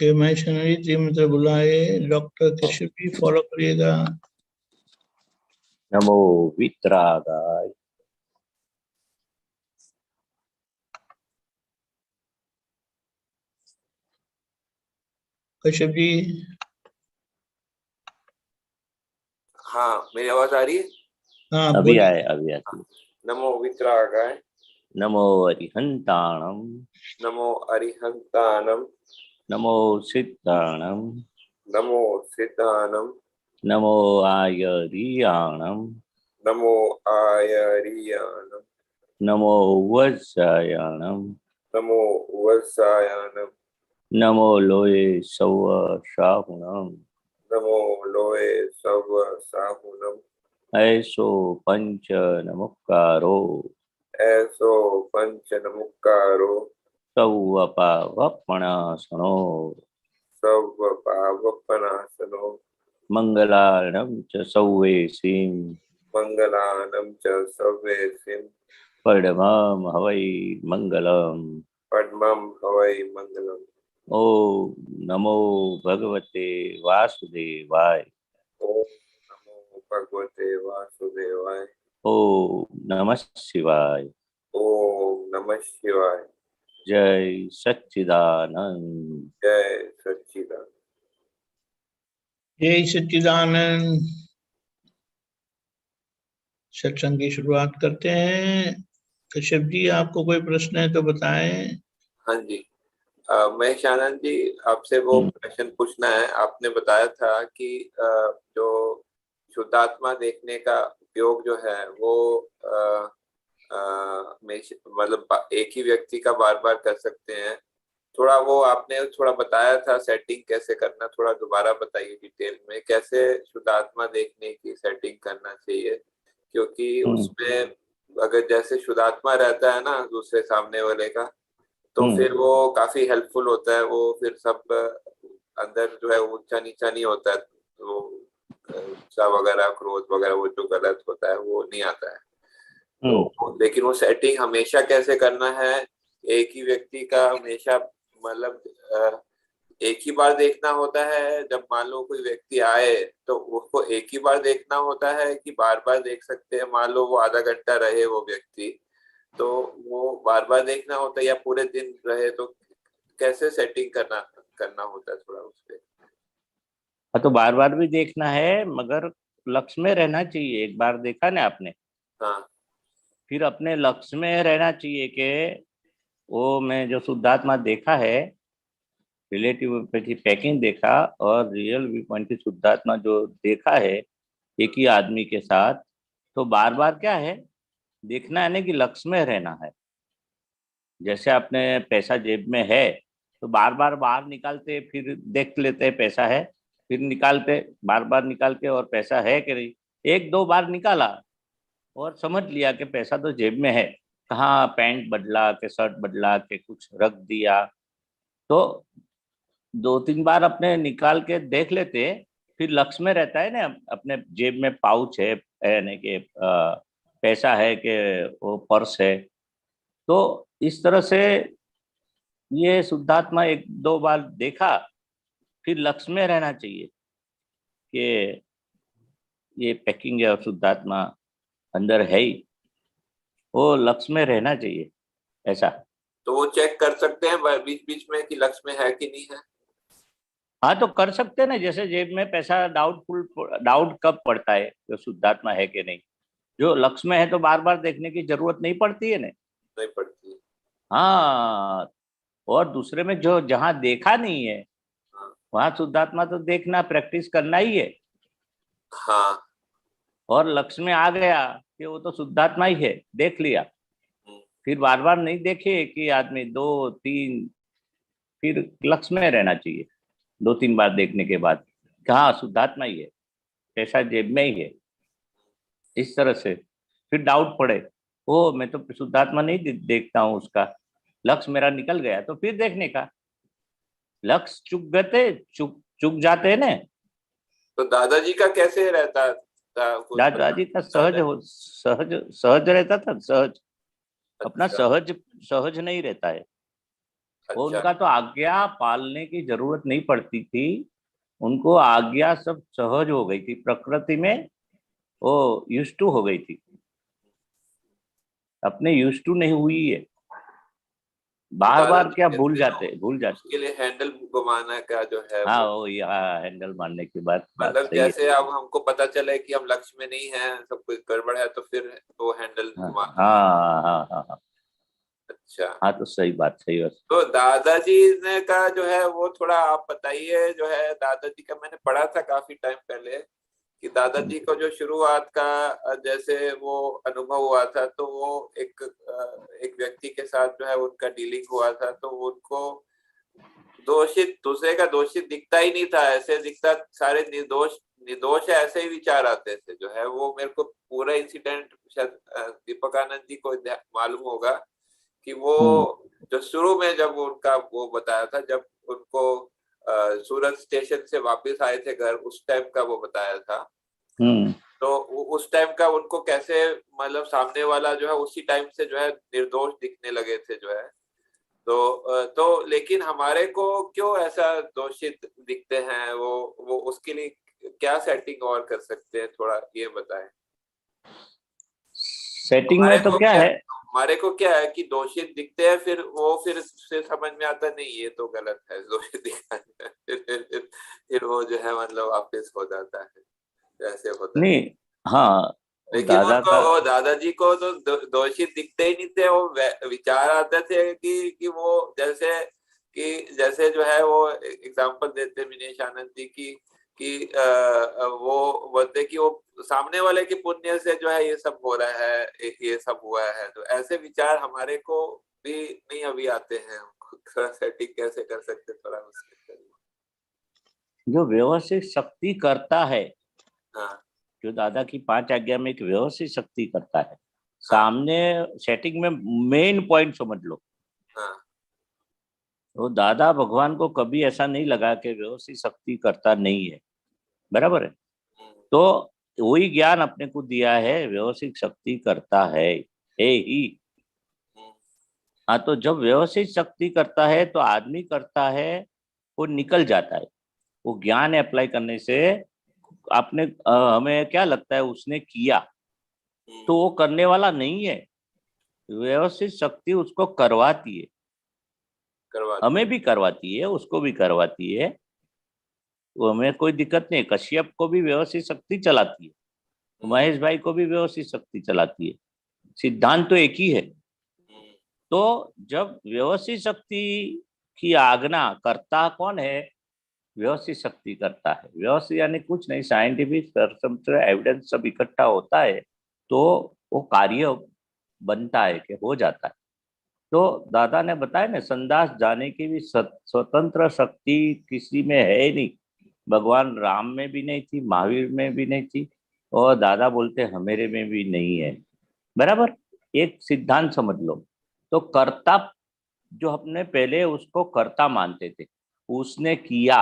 Okay, मैं शनरी जी मतलब बुलाए डॉक्टर कश्यप जी फॉलो करिएगा। नमो वितरागाय। कश्यप जी। हाँ, मेरी आवाज आ रही है? हाँ अभी बोलिए। आए अभी आती। नमो वितरागाय। नमो अरिहंताणम। नमो अरिहंतानम। नमो सिद्धाणम। नमो सिद्धानम। नमो आयरियाणम। नमो आयरियानम। नमो वत्सायणम। नमो वत्सायनम। नमो लोये सव शाहुणम। नमो लोये सव साहुनम। ऐसो पंच नमुक्कारो। ऐसो पंच नमुक्कारो। सौवपावपणासनो। सव पावपनासनो। मंगलार्णं च सौवेसीं। मंगलानम च सव्येसिम। पडमं हवै मंगलम्। पद्मं हवै मंगलम। ओम नमो भगवते वासुदेवाय। ओम नमो भगवते वासुदेवाय। ओम नमः शिवाय। ओम नमः शिवाय। जय सच्चिदानंद। जय सच्चिदानंद। जय सच्चिदानंद। सत्संग की शुरुआत करते हैं। कश्यप जी, आपको कोई प्रश्न है तो बताएं। हाँ जी, महेश आनंद जी, आपसे वो प्रश्न पूछना है। आपने बताया था कि जो शुद्धात्मा देखने का उपयोग जो है वो मतलब एक ही व्यक्ति का बार बार कर सकते हैं। थोड़ा वो आपने थोड़ा बताया था सेटिंग कैसे करना, थोड़ा दोबारा बताइए डिटेल में कैसे शुद्धात्मा देखने की सेटिंग करना चाहिए। क्योंकि उसमें अगर जैसे शुद्धात्मा रहता है ना दूसरे सामने वाले का, तो फिर वो काफी हेल्पफुल होता है। वो फिर सब अंदर जो है ऊंचा नीचा नहीं होता है, वो गुस्सा वगैरह क्रोध वगैरह वो जो गलत होता है वो नहीं आता है। तो लेकिन वो सेटिंग हमेशा कैसे करना है, एक ही व्यक्ति का हमेशा मतलब एक ही बार देखना होता है। जब मान लो कोई व्यक्ति आए तो उसको एक ही बार देखना होता है कि बार बार देख सकते हैं। मान लो वो आधा घंटा रहे वो व्यक्ति, तो वो बार बार देखना होता है, या पूरे दिन रहे तो कैसे सेटिंग करना होता है थोड़ा उस पे। हाँ, तो बार बार भी देखना है मगर लक्ष्य में रहना चाहिए। एक बार देखा ना आपने, हाँ फिर अपने लक्ष्य में रहना चाहिए कि वो मैं जो शुद्धात्मा देखा है, रिलेटिव पैकिंग देखा और रियल व्यू पॉइंट की शुद्धात्मा जो देखा है एक ही आदमी के साथ, तो बार बार क्या है देखना है ना कि लक्ष्य में रहना है। जैसे आपने पैसा जेब में है तो बार बार बाहर निकालते फिर देख लेते हैं पैसा है, फिर निकालते बार बार निकाल के और पैसा है कि नहीं। एक दो बार निकाला और समझ लिया कि पैसा तो जेब में है, कहाँ पैंट बदला के शर्ट बदला के कुछ रख दिया, तो दो तीन बार अपने निकाल के देख लेते, फिर लक्ष्य में रहता है ना अपने जेब में पाउच है यानी कि पैसा है कि वो पर्स है। तो इस तरह से ये शुद्धात्मा एक दो बार देखा, फिर लक्ष्य में रहना चाहिए कि ये पैकिंग है और शुद्धात्मा अंदर है ही, वो लक्ष्य में रहना चाहिए ऐसा। तो वो चेक कर सकते हैं बीच बीच में कि लक्ष्य में है कि नहीं है। हाँ, तो कर सकते हैं ना, जैसे जेब में पैसा डाउट कब पड़ता है जो शुद्धात्मा है कि नहीं। जो लक्ष्य में है तो बार बार देखने की जरूरत नहीं पड़ती है ना। नहीं पड़ती। हाँ, और दूसरे में जो जहाँ देखा नहीं है हाँ वहां शुद्धात्मा तो देखना प्रैक्टिस करना ही है। हाँ। और लक्ष्य में आ गया कि वो तो शुद्धात्मा ही है, देख लिया, फिर बार बार नहीं देखे कि आदमी दो तीन, फिर लक्ष्य में रहना चाहिए। दो तीन बार देखने के बाद हाँ शुद्धात्मा ही है, पैसा जेब में ही है, इस तरह से फिर डाउट पड़े ओ मैं तो शुद्धात्मा नहीं देखता हूँ उसका, लक्ष्य मेरा निकल गया, तो फिर देखने का। लक्ष्य चुक चुक जाते हैं ना। तो दादाजी का कैसे रहता था कुछ दादाजी का सहज सहज रहता था, सहज अपना अच्छा सहज सहज नहीं रहता है। वो अच्छा। उनका तो आज्ञा पालने की जरूरत नहीं पड़ती थी, उनको आज्ञा सब सहज हो गई थी, प्रकृति में वो यूज टू हो गई थी, अपने यूज टू नहीं हुई है, तो बार बार दादाजी क्या भूल कहते जाते हैं भूल जाते। उसके लिए हैंडल घुमाना का जो है हाँ वो, वो यहाँ हैंडल मारने की बात मतलब सही है। जैसे अब हमको पता चले कि हम लक्ष्य में नहीं है, सब कुछ गड़बड़ है, तो फिर वो हैंडल हाँ घुमा। हाँ हाँ हाँ हाँ। अच्छा। हाँ तो सही बात, सही बात। तो दादाजी ने का जो है वो थोड़ा आप बताइए, जो है दादाजी का मैंने पढ़ा था काफी टाइम पहले कि दादाजी को जो शुरुआत का जैसे वो अनुभव हुआ था, तो वो एक व्यक्ति के साथ जो है उनका डीलिंग हुआ था, तो उनको दोषित, दूसरे का दोषित दिखता ही नहीं था, ऐसे दिखता सारे निर्दोष निर्दोष है, ऐसे ही विचार आते थे जो है वो। मेरे को पूरा इंसिडेंट शायद दीपक आनंद जी को मालूम होगा कि वो हम्म जो शुरू में जब उनका वो बताया था, जब उनको सूरत स्टेशन से वापस आए थे घर, उस टाइम का वो बताया था। हम्म तो उस टाइम का उनको कैसे, मतलब सामने वाला जो है उसी टाइम से जो है निर्दोष दिखने लगे थे जो है। तो लेकिन हमारे को क्यों ऐसा दोषित दिखते हैं, वो उसके लिए क्या सेटिंग और कर सकते हैं, थोड़ा ये बताएं। सेटिंग में तो क्या है। हमारे को क्या है कि दोषित दिखते हैं, फिर से समझ में आता नहीं ये तो गलत है दोषित दिखाना, फिर वो जो है मतलब वापस हो जाता है, ऐसे होता है। नहीं, हाँ लेकिन दादा उनको, का। वो दादाजी को तो दोषी दिखते ही नहीं थे, वो विचार आते थे कि वो जैसे जो है वो एग्जांपल देते विनेश आनंद जी की कि वो बोलते कि वो सामने वाले के पुण्य से जो है ये सब हो रहा है, ये सब हुआ है, तो ऐसे विचार हमारे को भी नहीं अभी आते हैं। थोड़ा सेटिंग कैसे कर सकते, थोड़ा उसके। जो व्यवस्थित शक्ति करता है, हाँ जो दादा की 5 आज्ञा में एक व्यवस्थित शक्ति करता है, हाँ सामने सेटिंग में मेन पॉइंट समझ लो। हाँ। तो दादा भगवान को कभी ऐसा नहीं लगा कि व्यवस्थित शक्ति करता नहीं है, बराबर है। हम्म, तो वही ज्ञान अपने को दिया है, व्यवस्थित शक्ति करता है ही। हम्म, हाँ तो जब व्यवस्थित शक्ति करता है तो आदमी करता है, वो निकल जाता है, वो ज्ञान अप्लाई करने से। आपने हमें क्या लगता है उसने किया, तो वो करने वाला नहीं है, व्यवस्थित शक्ति उसको करवाती है, करवा दी। हमें भी करवाती है, उसको भी करवाती है। वो हमें कोई दिक्कत नहीं, कश्यप को भी व्यवस्थित शक्ति चलाती है, महेश भाई को भी व्यवस्थित शक्ति चलाती है, सिद्धांत तो एक ही है। हम्म, तो जब व्यवस्थित शक्ति की आज्ञा करता कौन है, व्यवस्थित शक्ति करता है। व्यवस्थित यानी कुछ नहीं, साइंटिफिक एविडेंस सब इकट्ठा होता है तो वो कार्य बनता है कि हो जाता है। तो दादा ने बताया ना, संदास जाने की भी स्वतंत्र शक्ति किसी में है ही नहीं, भगवान राम में भी नहीं थी, महावीर में भी नहीं थी, और दादा बोलते हमेरे में भी नहीं है, बराबर। एक सिद्धांत समझ लो। तो कर्ता, जो अपने पहले उसको कर्ता मानते थे, उसने किया,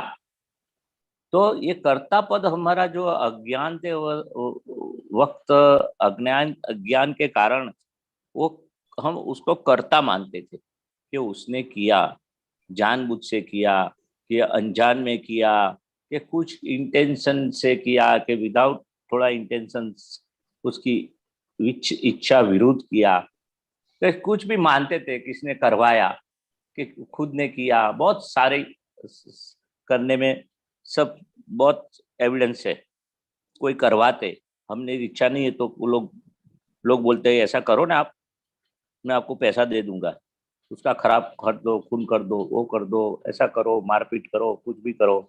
तो ये कर्ता पद हमारा जो अज्ञान थे वक्त, अज्ञान अज्ञान के कारण वो हम उसको कर्ता मानते थे कि उसने किया, जानबूझ से किया, कि अनजान में किया, कि कुछ इंटेंशन से किया, कि विदाउट थोड़ा इंटेंशन उसकी इच्छा विरुद्ध किया, तो कुछ भी मानते थे किसने करवाया, कि खुद ने किया, बहुत सारे करने में सब बहुत एविडेंस है। कोई करवाते, हमने इच्छा नहीं है तो वो लोग लोग बोलते हैं ऐसा करो ना आप, मैं आपको पैसा दे दूंगा, उसका खराब कर दो, खून कर दो, वो कर दो, ऐसा करो, मारपीट करो, कुछ भी करो,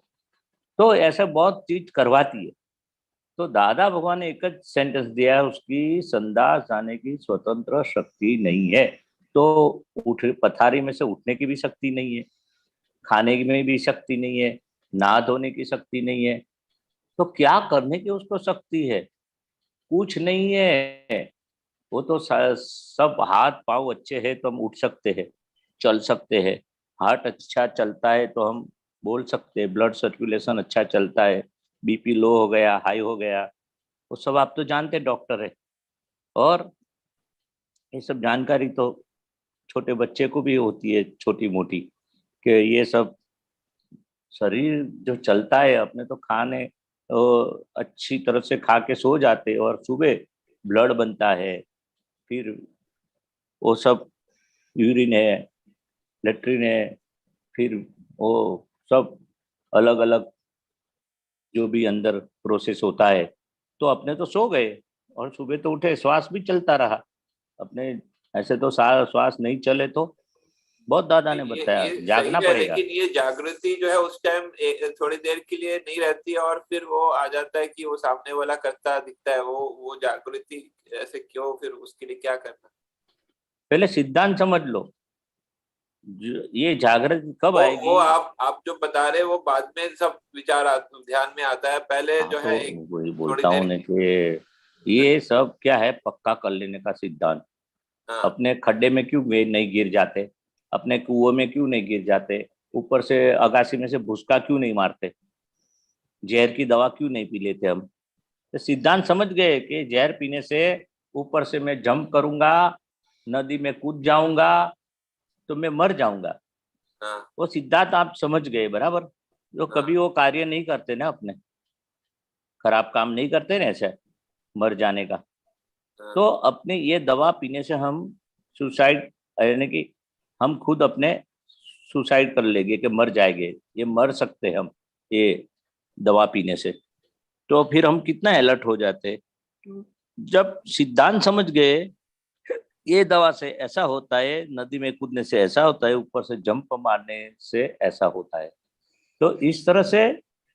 तो ऐसा बहुत चीज करवाती है। तो दादा भगवान ने एक सेंटेंस दिया है, उसकी संदास जाने की स्वतंत्र शक्ति नहीं है। तो उठ पथारी में से उठने की भी शक्ति नहीं है, खाने में भी शक्ति नहीं है, नहा धोने की शक्ति नहीं है, तो क्या करने की उसको शक्ति है, कुछ नहीं है। वो तो सब हाथ पांव अच्छे हैं तो हम उठ सकते हैं, चल सकते हैं, हार्ट अच्छा चलता है तो हम बोल सकते हैं, ब्लड सर्कुलेशन अच्छा चलता है, बीपी लो हो गया, हाई हो गया, वो सब आप तो जानते, डॉक्टर है। और ये सब जानकारी तो छोटे बच्चे को भी होती है, छोटी मोटी, कि ये सब शरीर जो चलता है अपने तो खाने तो अच्छी तरह से खा के सो जाते और सुबह ब्लड बनता है, फिर वो सब यूरिन है, लेट्रिन है, फिर वो सब अलग अलग जो भी अंदर प्रोसेस होता है। तो अपने तो सो गए और सुबह तो उठे, श्वास भी चलता रहा अपने। ऐसे तो श्वास नहीं चले तो बहुत दादा ने बताया ये सही जागना है, पड़ेगा। लेकिन ये जागृति जो है उस टाइम थोड़ी देर के लिए नहीं रहती है और फिर वो आ जाता है कि वो सामने वाला करता दिखता है, वो जागृति ऐसे क्यों, फिर उसके लिए क्या करना? पहले सिद्धांत समझ लो, ये जागृति कब वो आएगी। आप जो बता रहे हैं वो बाद में सब विचार ध्यान में आता है, पहले हाँ जो तो है एक वही थोड़ी बोलता हूँ देर ना कि ये सब क्या है, पक्का कर लेने का सिद्धांत। हाँ अपने खड्डे में क्यों नहीं गिर जाते, अपने कुएं में क्यों नहीं गिर जाते, ऊपर से अगासी में से भुसका क्यों नहीं मारते, जहर की दवा क्यों नहीं पी लेते हम। तो सिद्धांत समझ गए कि जहर पीने से ऊपर से मैं जंप करूंगा, नदी में कूद जाऊंगा तो मैं मर जाऊंगा। हाँ वो सिद्धांत आप समझ गए बराबर। जो कभी हाँ वो कार्य नहीं करते ना, अपने खराब काम नहीं करते ना ऐसे मर जाने का। हाँ तो अपने ये दवा पीने से हम सुसाइड, यानी कि हम खुद अपने सुसाइड कर लेंगे कि मर जाएंगे, ये मर सकते हैं हम ये दवा पीने से। तो फिर हम कितना अलर्ट हो जाते। जब सिद्धांत समझ गए ये दवा से ऐसा होता है, नदी में कूदने से ऐसा होता है, ऊपर से जंप मारने से ऐसा होता है, तो इस तरह से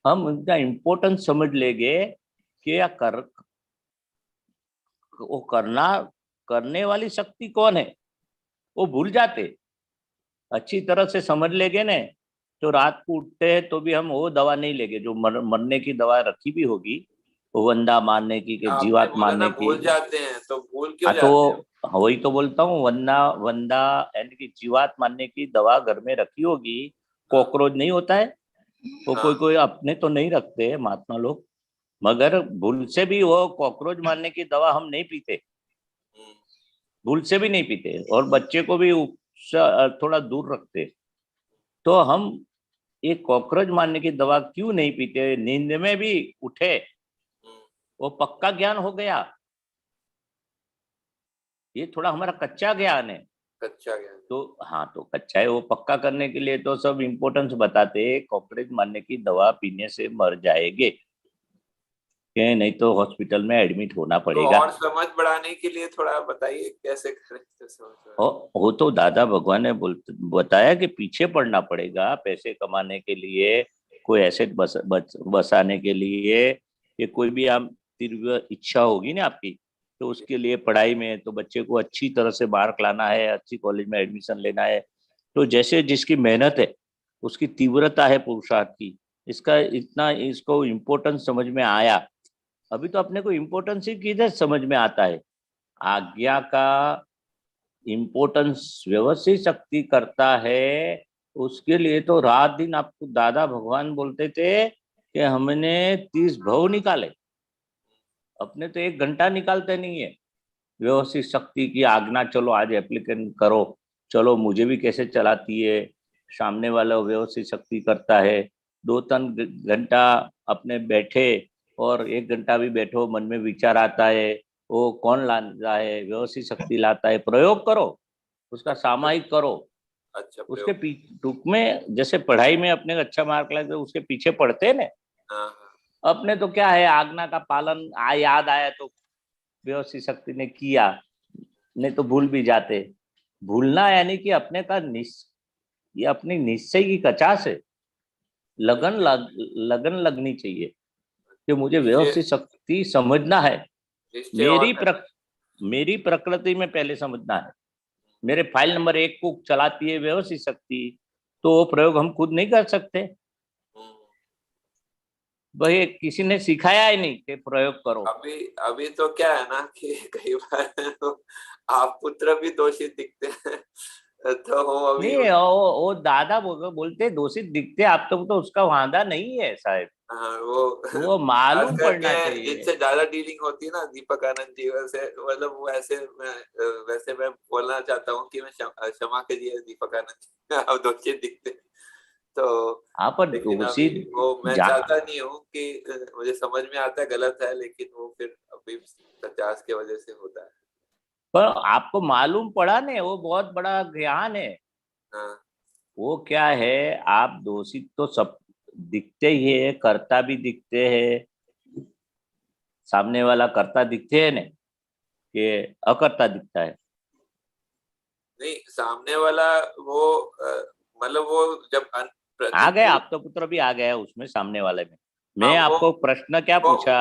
हम उनका इम्पोर्टेंस समझ लेंगे कि या कर वो करना, करने वाली शक्ति कौन है वो भूल जाते। अच्छी तरह से समझ लेंगे ने तो रात को उठते हैं तो भी हम वो दवा नहीं लेंगे जो मरने की दवा रखी भी होगी, वो वंदा मारने की कि आपने जीवात बोला ना मारने की। भूल जाते हैं, तो भूल क्यों हाँ तो जाते हैं? वही तो बोलता हूँ, वंदा वंदा यानी कि जीवात मारने की दवा घर में रखी होगी। हाँ कॉकरोच नहीं होता है, वो कोई हाँ कोई अपने तो नहीं रखते महात्मा लोग, मगर भूल से भी वो कॉकरोच मारने की दवा हम नहीं पीते, हम्म, भूल से भी नहीं पीते, और बच्चे को भी उससे थोड़ा दूर रखते। तो हम ये कॉकरोच मारने की दवा क्यों नहीं पीते, नींद में भी उठे हम्म, वो पक्का ज्ञान हो गया। ये थोड़ा हमारा कच्चा ज्ञान है। कच्चा ज्ञान। तो हाँ, तो कच्चा है, वो पक्का करने के लिए तो सब इम्पोर्टेंस बताते, कॉकरोच मारने की दवा पीने से मर जाएंगे कि नहीं तो हॉस्पिटल में एडमिट होना तो पड़ेगा। और समझ बढ़ाने के लिए थोड़ा बताइए कैसे करें तो समझ बढ़ाए। और वो तो दादा भगवान ने बताया कि पीछे पड़ना पड़ेगा पैसे कमाने के लिए, कोई एसेट बसाने के लिए, कि कोई भी आप तीव्र इच्छा होगी ना आपकी, तो उसके लिए पढ़ाई में तो बच्चे को अच्छी तरह से मार्क लाना है, अच्छी कॉलेज में एडमिशन लेना है। तो जैसे जिसकी मेहनत है उसकी तीव्रता है पुरुषार्थ की, इसका इतना इसको इम्पोर्टेंस समझ में आया। अभी तो अपने को इम्पोर्टेंस ही किधर समझ में आता है। आज्ञा का इम्पोर्टेंस व्यवस्थित शक्ति करता है, उसके लिए तो रात दिन आपको दादा भगवान बोलते थे कि हमने 30 भव निकाले, अपने तो 1 घंटा निकालते नहीं है। व्यवस्थित शक्ति की आज्ञा, चलो आज एप्लीकेशन करो, चलो मुझे भी कैसे चलाती है, सामने वाला व्यवस्थित शक्ति करता है। 2-3 घंटा अपने बैठे, और 1 घंटा भी बैठो मन में विचार आता है, वो कौन लाता है, व्यवस्थित शक्ति लाता है, प्रयोग करो उसका, अच्छा सामायिक करो। अच्छा उसके प्रयोग। टूक में जैसे पढ़ाई में अपने अच्छा मार्क लाए तो उसके पीछे पढ़ते हैं ना। हाँ हाँ अपने तो क्या है, आज्ञा का पालन याद आया तो व्यवस्थित शक्ति ने किया, नहीं तो भूल भी जाते। भूलना यानी कि अपने का ये अपनी निश्चय की कचास है। लगन लगनी चाहिए कि मुझे निश्चय, व्यवस्थित शक्ति समझना है। निश्चय और लगन। मेरी प्रकृति में पहले समझना है। मेरे फाइल नंबर 1 को चलाती है व्यवस्थित शक्ति, तो वो प्रयोग हम खुद नहीं कर सकते। हम्म, वही किसी ने सिखाया ही नहीं कि प्रयोग करो। अभी अभी तो क्या है ना कि कई बार तो आप पुत्र भी दोषी दिखते हैं, तो वो अभी नहीं, वो दादा बोलते दोषित दिखते, आप तो उसका वादा नहीं है साहब, हाँ, वो वो खास मालूम पड़ना करके चाहिए। जिनसे ज्यादा डीलिंग होती है ना दीपक आनंद जी, वैसे मतलब वैसे मैं बोलना चाहता हूँ कि मैं क्षमा कीजिए दीपक आनंद जी, आप दोषी दिखते हैं। तो हाँ, पर लेकिन दोषी अभी वो मैं चाहता नहीं हूँ कि मुझे समझ में आता है गलत है, लेकिन वो फिर अभी 50 के वजह से होता है। पर आपको मालूम पड़ा नहीं, वो बहुत बड़ा ज्ञान है। हाँ वो क्या है, आप दोषी तो सब दिखते ही है, करता भी दिखते हैं, सामने वाला करता दिखते है ना, कि अकर्ता दिखता है। नहीं, सामने वाला वो मतलब वो जब आ गए, प्रतिकूल, आप तो पुत्र भी आ गया उसमें, सामने वाले में। हाँ मैं आपको प्रश्न क्या वो पूछा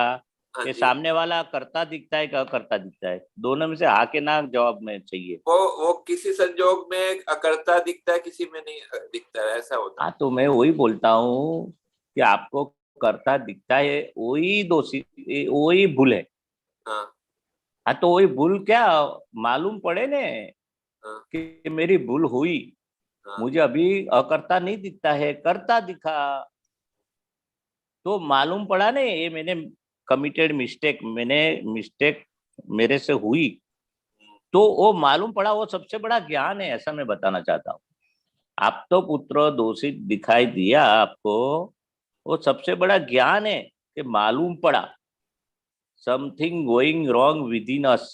हाँ कि जी, सामने वाला करता दिखता है कि अकर्ता दिखता है, दोनों में से हाँ के ना जवाब में चाहिए। वो किसी संजोग में अकर्ता दिखता है, किसी में नहीं दिखता है, ऐसा होता है। हाँ, तो मैं वही बोलता हूँ कि आपको करता दिखता है, वही दोषी, वही भूल है। हाँ हाँ, तो वही भूल क्या मालूम पड़े ने हाँ कि मेरी भूल हुई, हाँ मुझे अभी अकर्ता नहीं दिखता है, करता दिखा, तो मालूम पड़ा ने ये मैंने कमिटेड मिस्टेक, मैंने मिस्टेक मेरे से हुई, तो वो मालूम पड़ा, वो सबसे बड़ा ज्ञान है, ऐसा मैं बताना चाहता हूँ। आप तो पुत्र दोषी दिखाई दिया आपको, वो सबसे बड़ा ज्ञान है कि मालूम पड़ा something going wrong with in us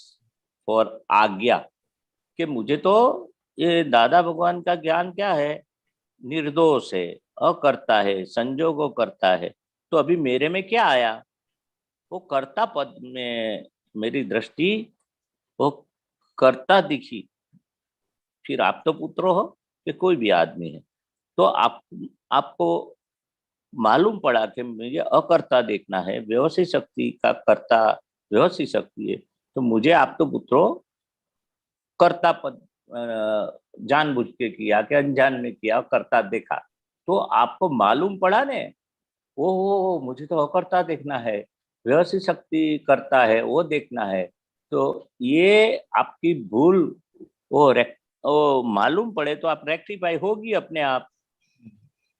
for आज्ञा, कि मुझे तो ये दादा भगवान का ज्ञान क्या है, निर्दोष है, अकर्ता है, संजोगों करता है। तो अभी मेरे में क्या आया, वो कर्ता पद में मेरी दृष्टि वो कर्ता दिखी। फिर आप तो पुत्र हो कि कोई भी आदमी है, तो आपको मालूम पड़ा कि मुझे अकर्ता देखना है, व्यवस्थित शक्ति का कर्ता व्यवस्थित शक्ति है, तो मुझे आप तो पुत्रो कर्ता पद जानबूझ के किया कि अनजान में किया, कर्ता देखा, तो आपको मालूम पड़ा ने वो मुझे तो अकर्ता देखना है, व्यवस्थित शक्ति करता है वो देखना है। तो ये आपकी भूल वो मालूम पड़े तो आप रेक्टिफाई होगी अपने आप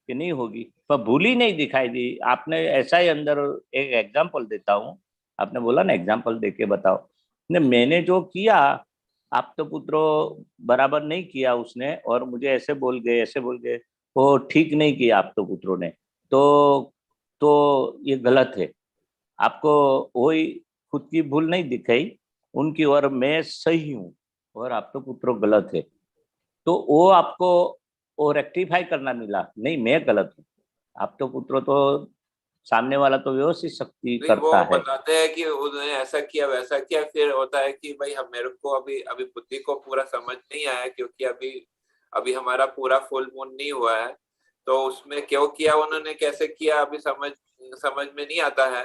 कि नहीं होगी, पर भूल ही नहीं दिखाई दी आपने। ऐसा ही अंदर एक एग्जांपल देता हूँ, आपने बोला ना एग्जांपल देके बताओ, ने मैंने जो किया आप तो पुत्रो बराबर नहीं किया उसने, और मुझे ऐसे बोल गए ऐसे बोल गए, वो ठीक नहीं किया आप तो पुत्रों ने, तो ये गलत है। आपको वही खुद की भूल नहीं दिखाई उनकी, और मैं सही हूँ और आप तो पुत्रो गलत है, तो वो आपको वो रेक्टिफाई करना मिला, नहीं मैं गलत हूँ, आप तो पुत्रो तो सामने वाला तो व्यवस्थित शक्ति नहीं, वो करता है। बताते हैं कि उन्होंने ऐसा किया वैसा किया, फिर होता है कि भाई हम मेरे को अभी अभी बुद्धि को पूरा समझ नहीं आया, क्योंकि अभी अभी हमारा पूरा फुल मून नहीं हुआ है, तो उसमें क्यों किया उन्होंने, कैसे किया, अभी समझ समझ में नहीं आता है,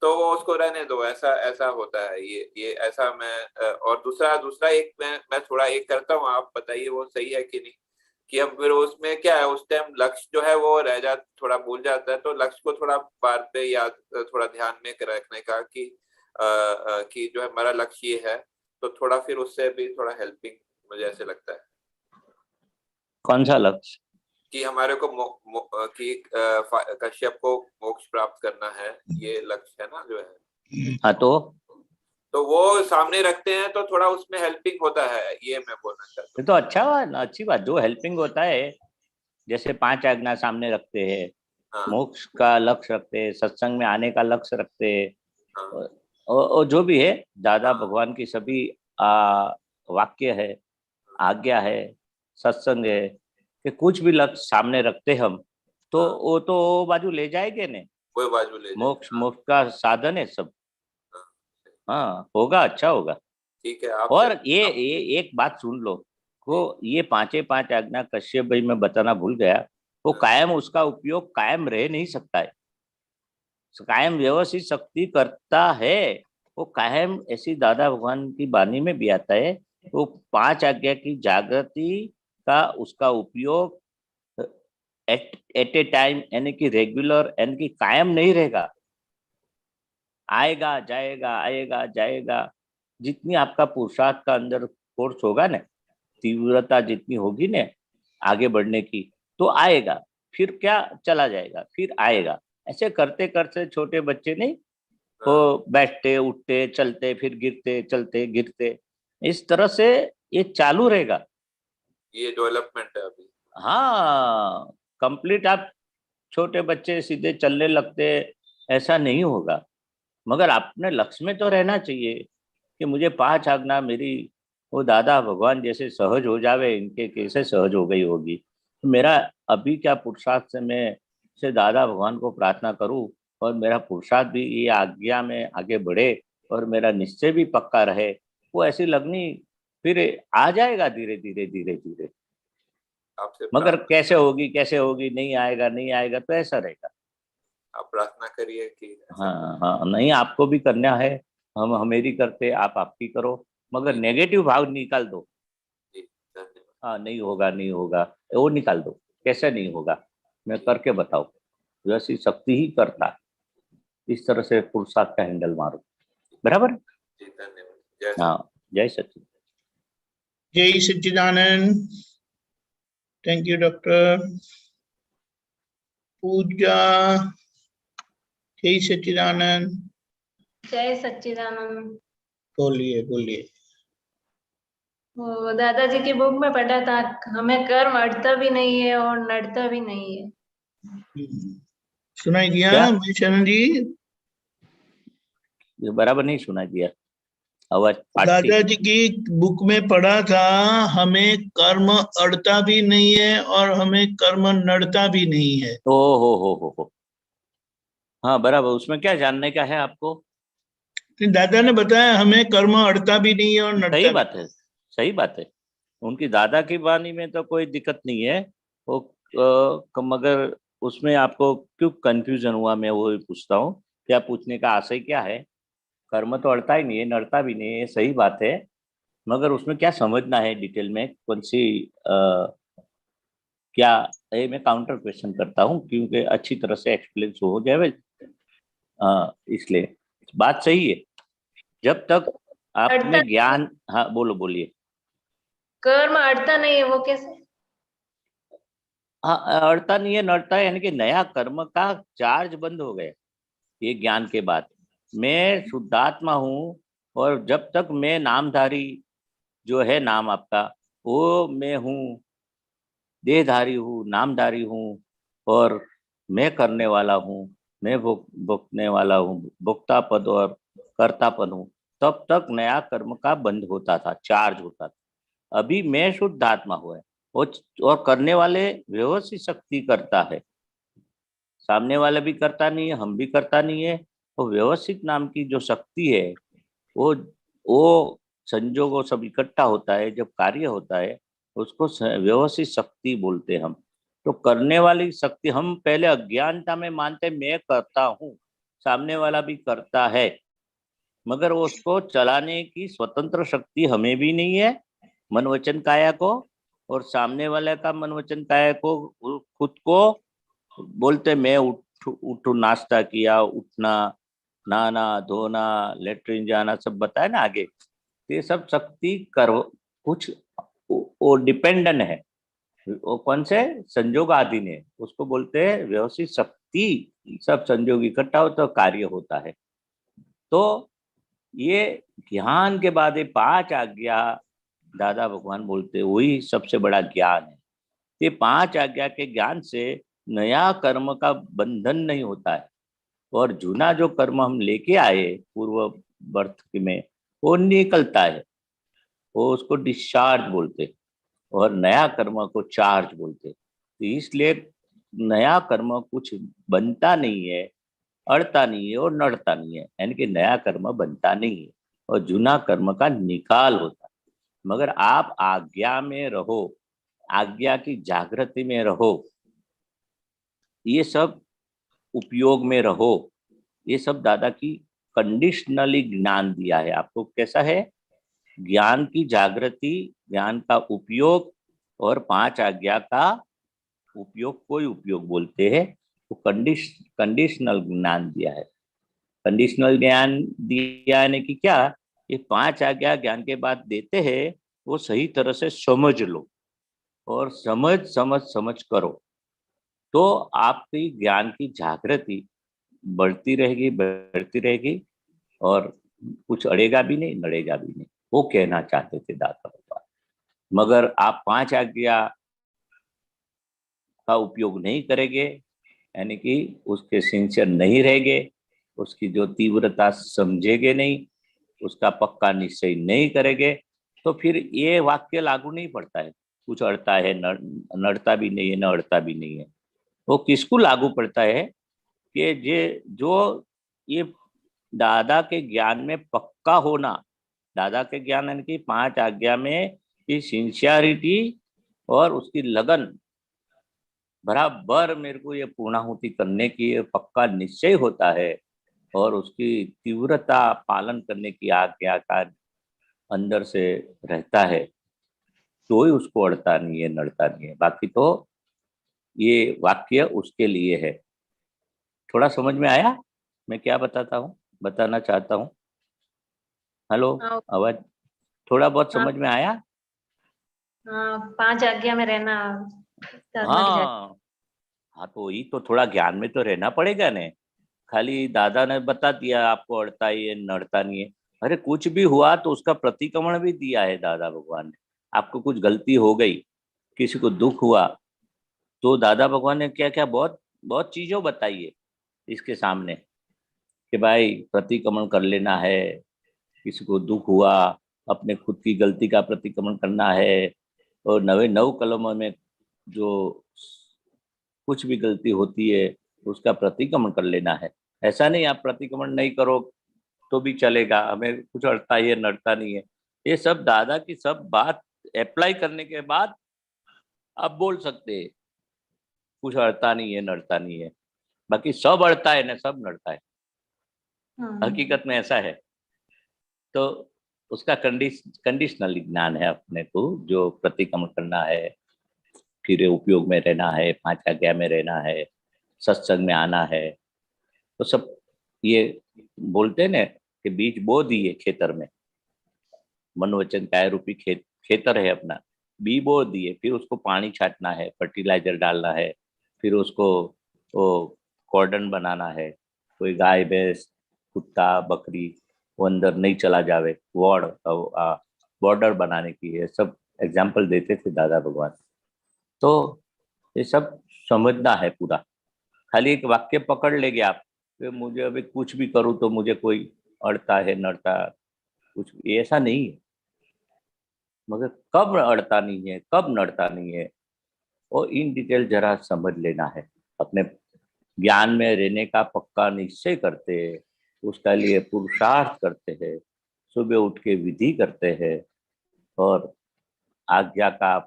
तो वो उसको रहने दो, ऐसा ऐसा होता है। ये ऐसा मैं और दूसरा दूसरा एक मैं थोड़ा एक करता हूँ, आप बताइए वो सही है कि नहीं, कि अब फिर उसमें क्या है, उस टाइम लक्ष्य जो है वो रह जाता, थोड़ा भूल जाता है, तो लक्ष्य को थोड़ा बार पे याद, थोड़ा ध्यान में रखने का कि जो है हमारा लक्ष्य ये है, तो थोड़ा फिर उससे भी थोड़ा हेल्पिंग मुझे ऐसे लगता है कौन सा लक्ष्य? कि हमारे को कि कश्यप को मोक्ष प्राप्त करना है, ये लक्ष्य है ना जो है, हाँ, तो वो सामने रखते हैं तो थोड़ा उसमें हेल्पिंग होता है, ये मैं बोलना चाहता ये तो अच्छा बात, अच्छी बात, जो हेल्पिंग होता है, जैसे 5 आज्ञा सामने रखते हैं, हूँ। हाँ मोक्ष का लक्ष्य रखते हैं, सत्संग में आने का लक्ष्य रखते हैं, हाँ और जो भी है दादा हाँ भगवान की सभी वाक्य है, आज्ञा है, सत्संग है, कि कुछ भी लक्ष्य सामने रखते हम, तो हाँ, वो तो वो बाजू ले जाएंगे ने, कोई बाजू ले मोक्ष जाएंगे। हाँ मोक्ष का साधन है सब। हाँ, हाँ, होगा, अच्छा होगा। ठीक है आपसे। और ये एक बात सुन लो, को जी ये 5 आज्ञा कश्यप भाई मैं बताना भूल गया, वो हाँ कायम उसका उपयोग कायम रह नहीं सकता है, कायम व्यवस्थित शक्ति करता है, वो कायम ऐसी दादा भगवान की वाणी में भी आता है, वो 5 आज्ञा की जागृति का उसका उपयोग एट ए टाइम यानी कि रेगुलर यानी कि कायम नहीं रहेगा, आएगा जाएगा आएगा जाएगा, जितनी आपका पुरुषार्थ का अंदर फोर्स होगा ना, तीव्रता जितनी होगी ना आगे बढ़ने की, तो आएगा, फिर क्या चला जाएगा, फिर आएगा, ऐसे करते करते छोटे बच्चे नहीं, हाँ, वो बैठते उठते चलते फिर गिरते चलते गिरते, इस तरह से ये चालू रहेगा। ये डेवलपमेंट है अभी। हाँ, कंप्लीट आप छोटे बच्चे सीधे चलने लगते, ऐसा नहीं होगा। मगर अपने लक्ष्य में तो रहना चाहिए कि मुझे 5 आज्ञा मेरी वो दादा भगवान जैसे सहज हो जावे, इनके कैसे सहज हो गई होगी। तो मेरा अभी क्या पुरुषार्थ से मैं से दादा भगवान को प्रार्थना करूं और मेरा पुरुषार्थ भी ये आज्ञा में आगे बढ़े और मेरा निश्चय भी पक्का रहे, वो ऐसी लगनी फिर आ जाएगा धीरे धीरे धीरे धीरे। आपसे मगर कैसे होगी, नहीं आएगा तो ऐसा रहेगा। आप प्रार्थना करिए कि हाँ हाँ, नहीं आपको भी करना है, हम हमेरी करते, आप आपकी करो, मगर नेगेटिव भाव निकाल दो। जी धन्यवाद। हाँ नहीं होगा वो निकाल दो। कैसे नहीं होगा, मैं करके बताओ, वैसी शक्ति ही करता है। इस तरह से पुरुषार्थ का हैंडल मारो, बराबर। जी धन्यवाद। हाँ, जय सचिन। जय Sachchidanand. Thank you doctor. Puja. जय सच्चिदानंद। जय सच्चिदानंद। बोलिए बोलिए। वो दादाजी की बुक में पढ़ा था, हमें कर्म अड़ता भी नहीं है और नड़ता भी नहीं है। सुनाई दिया क्या? शरण जी? ये बराबर नहीं सुना दिया आवाज। दादाजी की बुक में पढ़ा था, हमें कर्म अड़ता भी नहीं है और हमें कर्म नड़ता भी नहीं है। ओ हो। हाँ बराबर, उसमें क्या जानने का है आपको? दादा ने बताया हमें कर्म अड़ता भी नहीं है और नड़ता सही भी। बात है, सही बात है। उनकी दादा की वाणी में तो कोई दिक्कत नहीं है वो, मगर उसमें आपको क्यों कंफ्यूजन हुआ, मैं वो पूछता हूँ। क्या पूछने का आशय क्या है? कर्म तो अड़ता ही नहीं है, नड़ता भी नहीं है, सही बात है, मगर उसमें क्या समझना है डिटेल में, कौन सी क्या है? मैं काउंटर क्वेश्चन करता हूँ क्योंकि अच्छी तरह से एक्सप्लेन हो जाए। इसलिए बात सही है, जब तक आप अड़ता में ज्ञान। हाँ बोलिए। कर्म अड़ता नहीं है, वो कैसे? हाँ, अड़ता नहीं है, नड़ता है, यानी कि नया कर्म का चार्ज बंद हो गया ये ज्ञान के बाद। मैं शुद्धात्मा हूँ और जब तक मैं नामधारी जो है नाम आपका, वो मैं हूँ, देहधारी हूँ, नामधारी हूँ, और मैं करने वाला हूँ, मैं भुगतने वाला हूँ, भुक्ता पद और कर्ता पद हूँ, तब तक नया कर्म का बंद होता था, चार्ज होता था। अभी मैं शुद्ध आत्मा हुआ है और करने वाले व्यवस्थित शक्ति करता है, सामने वाला भी करता नहीं है, हम भी करता नहीं है। तो व्यवस्थित नाम की जो शक्ति है वो संजोगों सब इकट्ठा होता है, जब कार्य होता है उसको व्यवस्थित शक्ति बोलते हैं हम। तो करने वाली शक्ति हम पहले अज्ञानता में मानते मैं करता हूँ, सामने वाला भी करता है, मगर उसको चलाने की स्वतंत्र शक्ति हमें भी नहीं है, मन वचन काया को, और सामने वाले का मन वचन काया को खुद को बोलते मैं उठू नाश्ता किया, उठना, नहाना धोना, लेटरिन जाना, सब बताया ना आगे। ये सब शक्ति कर कुछ वो डिपेंडेंट है, वो कौन से संजोग आदि ने, उसको बोलते हैं व्यवस्थित शक्ति। सब संजोग इकट्ठा हो तो कार्य होता है। तो ये ज्ञान के बाद ये 5 आज्ञा दादा भगवान बोलते हैं, वही सबसे बड़ा ज्ञान है। ये 5 आज्ञा के ज्ञान से नया कर्म का बंधन नहीं होता है, और जूना जो कर्म हम लेके आए पूर्व बर्थ में वो निकलता है, वो उसको डिस्चार्ज बोलते, और नया कर्म को चार्ज बोलते। तो इसलिए नया कर्म कुछ बनता नहीं है, अड़ता नहीं है और नड़ता नहीं है, यानी कि नया कर्म बनता नहीं है और जूना कर्म का निकाल होता है। मगर आप आज्ञा में रहो, आज्ञा की जागृति में रहो, ये सब उपयोग में रहो, ये सब दादा की कंडीशनली ज्ञान दिया है आपको। कैसा है? ज्ञान की जागृति, ज्ञान का उपयोग और 5 आज्ञा का उपयोग, कोई उपयोग बोलते हैं, वो कंडीशनल ज्ञान दिया है। कंडीशनल ज्ञान दिया यानी कि क्या? ये 5 आज्ञा ज्ञान के बाद देते हैं, वो सही तरह से समझ लो और समझ करो, तो आपकी ज्ञान की जागृति बढ़ती रहेगी और कुछ अड़ेगा भी नहीं, नड़ेगा भी नहीं। वो कहना चाहते थे दाता भगवान। मगर आप 5 आज्ञा का उपयोग नहीं करेंगे, यानी कि उसके सिंसियर नहीं रहेंगे, उसकी जो तीव्रता समझेंगे नहीं, उसका पक्का निश्चय नहीं करेंगे, तो फिर ये वाक्य लागू नहीं पड़ता है। कुछ अड़ता है, नड़ता भी नहीं है, न अड़ता भी नहीं है। वो किसको लागू पड़ता है कि ये जो ये दादा के ज्ञान में पक्का होना, दादा के ज्ञान यानी कि 5 आज्ञा में की सिंसियरिटी और उसकी लगन, बराबर मेरे को ये पूर्णाहुति करने की ये पक्का निश्चय होता है और उसकी तीव्रता पालन करने की आज्ञा का अंदर से रहता है, तो ही उसको अड़ता नहीं है, नड़ता नहीं है। बाकी तो ये वाक्य उसके लिए है। थोड़ा समझ में आया मैं क्या बताता हूँ, बताना चाहता हूँ? हेलो, हाँ आवाज थोड़ा बहुत हाँ समझ में आया? हाँ, 5 आज्ञा में रहना आत्मा की जाति। हाँ हाँ, तो वही तो, थोड़ा ज्ञान में तो रहना पड़ेगा ने। खाली दादा ने बता दिया आपको अड़ता ही है, नड़ता नहीं है। अरे कुछ भी हुआ तो उसका प्रतिक्रमण भी दिया है दादा भगवान ने। आपको कुछ गलती हो गई, किसी को दुख हुआ, तो दादा भगवान ने क्या क्या बहुत बहुत चीजों बताई है इसके सामने कि भाई प्रतिक्रमण कर लेना है। किसी को दुख हुआ, अपने खुद की गलती का प्रतिक्रमण करना है, और नवे 9 कलमों में जो कुछ भी गलती होती है उसका प्रतिक्रमण कर लेना है। ऐसा नहीं आप प्रतिक्रमण नहीं करो तो भी चलेगा, हमें कुछ अड़ता ही है, नड़ता नहीं है। ये सब दादा की सब बात अप्लाई करने के बाद आप बोल सकते हैं कुछ अड़ता नहीं है, नड़ता नहीं है। बाकी सब अड़ता है ना, सब नड़ता है, हकीकत में ऐसा है। तो उसका कंडीशनल ज्ञान है अपने को, जो प्रतिक्रमण करना है, फिर उपयोग में रहना है, 5 आज्ञा में रहना है, सत्संग में आना है, तो सब ये बोलते हैं ना कि बीज बो दिए खेतर में। मन वचन काय रूपी खेतर है अपना, बी बो दिए, फिर उसको पानी छाटना है, फर्टिलाइजर डालना है, फिर उसको वो कॉर्डन बनाना है, कोई गाय भैंस कुत्ता बकरी वो अंदर नहीं चला जावे, वॉर्ड बॉर्डर बनाने की, ये सब एग्जाम्पल देते थे दादा भगवान। तो ये सब समझना है पूरा। खाली एक वाक्य पकड़ लेंगे आप कि मुझे अभी कुछ भी करूँ तो मुझे कोई अड़ता है, नड़ता, कुछ ऐसा नहीं है। मगर कब अड़ता नहीं है, कब नड़ता नहीं है, वो इन डिटेल जरा समझ लेना है। अपने ज्ञान में रहने का पक्का निश्चय करते हैं, उसका लिए पुरुषार्थ करते हैं, सुबह उठ के विधि करते हैं, और आज्ञा का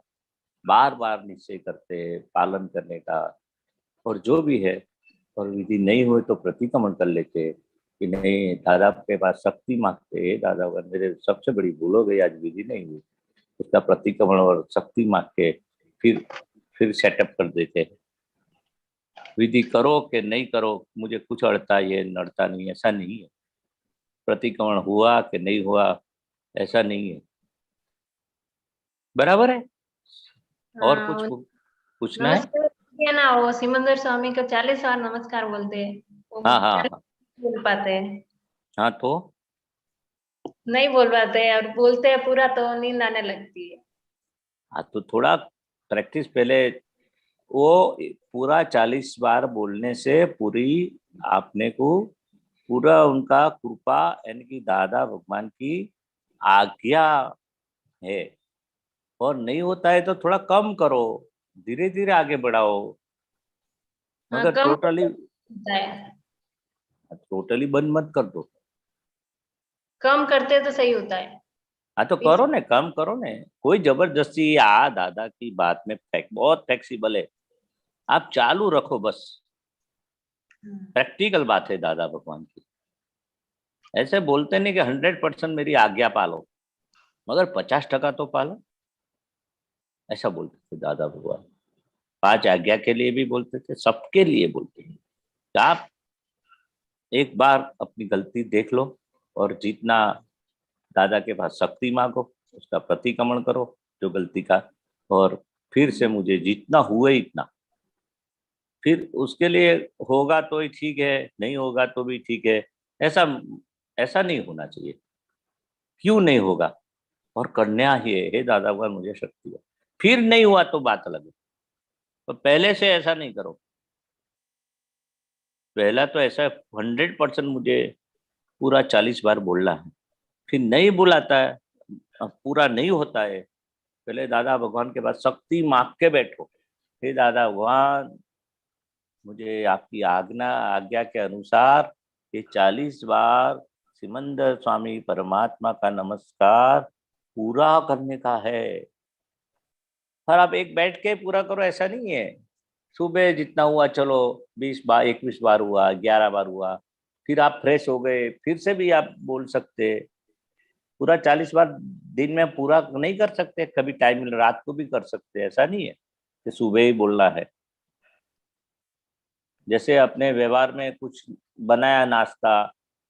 बार बार निश्चय करते हैं पालन करने का, और जो भी है, और विधि नहीं हुए तो प्रतिक्रमण कर लेते हैं कि नहीं, दादा के पास शक्ति मांगते हैं, दादा मेरे सबसे बड़ी भूल हो गई, आज विधि नहीं हुई, उसका प्रतिक्रमण और शक्ति मांग के फिर सेटअप कर देते हैं। विधि करो कि नहीं करो, मुझे कुछ अड़ता है नड़ता नहीं, ऐसा नहीं है। प्रतिक्रमण हुआ कि नहीं हुआ, ऐसा नहीं है। बराबर है? और कुछ हाँ, पूछना है? नमस्कार है ना, वो सिमंदर स्वामी को 40 बार नमस्कार बोलते हैं, वो हाँ हाँ 40 हाँ बोल पाते हैं। हाँ, तो नहीं बोल पाते हैं, और बोलते हैं पूरा तो नींद आने लगती है। हाँ, तो थोड़ा प्रैक्टिस पहले, वो पूरा 40 बार बोलने से पूरी आपने को पूरा उनका कृपा यानी कि दादा भगवान की आज्ञा है। और नहीं होता है तो थोड़ा कम करो, धीरे धीरे आगे बढ़ाओ, हाँ, मगर कम टोटली होता है। टोटली बंद मत कर दो। कम करते तो सही होता है। हाँ तो बीच करो ने, कम करो ने, कोई जबरदस्ती दादा की बात में बहुत फ्लेक्सिबल है, आप चालू रखो बस। प्रैक्टिकल बात है दादा भगवान की। ऐसे बोलते नहीं कि 100% मेरी आज्ञा पालो, मगर 50% तो पालो, ऐसा बोलते थे दादा भगवान। 5 आज्ञा के लिए भी बोलते थे, सबके लिए बोलते थे। तो आप एक बार अपनी गलती देख लो, और जितना दादा के पास शक्ति मांगो, उसका प्रतिक्रमण करो जो गलती का, और फिर से मुझे जितना हुए इतना, फिर उसके लिए होगा तो ही ठीक है, नहीं होगा तो भी ठीक है। ऐसा ऐसा नहीं होना चाहिए। क्यों नहीं होगा, और करना ही है, हे दादा भगवान मुझे शक्ति है, फिर नहीं हुआ तो बात अलग है। तो पहले से ऐसा नहीं करो। पहला तो ऐसा 100% मुझे पूरा 40 बार बोलना है, फिर नहीं बुलाता है, पूरा नहीं होता है, पहले दादा भगवान के पास शक्ति मांग के बैठो, हे दादा भगवान मुझे आपकी आज्ञा के अनुसार ये 40 बार सिमंदर स्वामी परमात्मा का नमस्कार पूरा करने का है। पर आप एक बैठ के पूरा करो ऐसा नहीं है। सुबह जितना हुआ चलो 20 बार 21 बार हुआ 11 बार हुआ, फिर आप फ्रेश हो गए, फिर से भी आप बोल सकते। पूरा 40 बार दिन में पूरा नहीं कर सकते, कभी टाइम मिले रात को भी कर सकते, ऐसा नहीं है कि सुबह ही बोलना है। जैसे अपने व्यवहार में कुछ बनाया नाश्ता,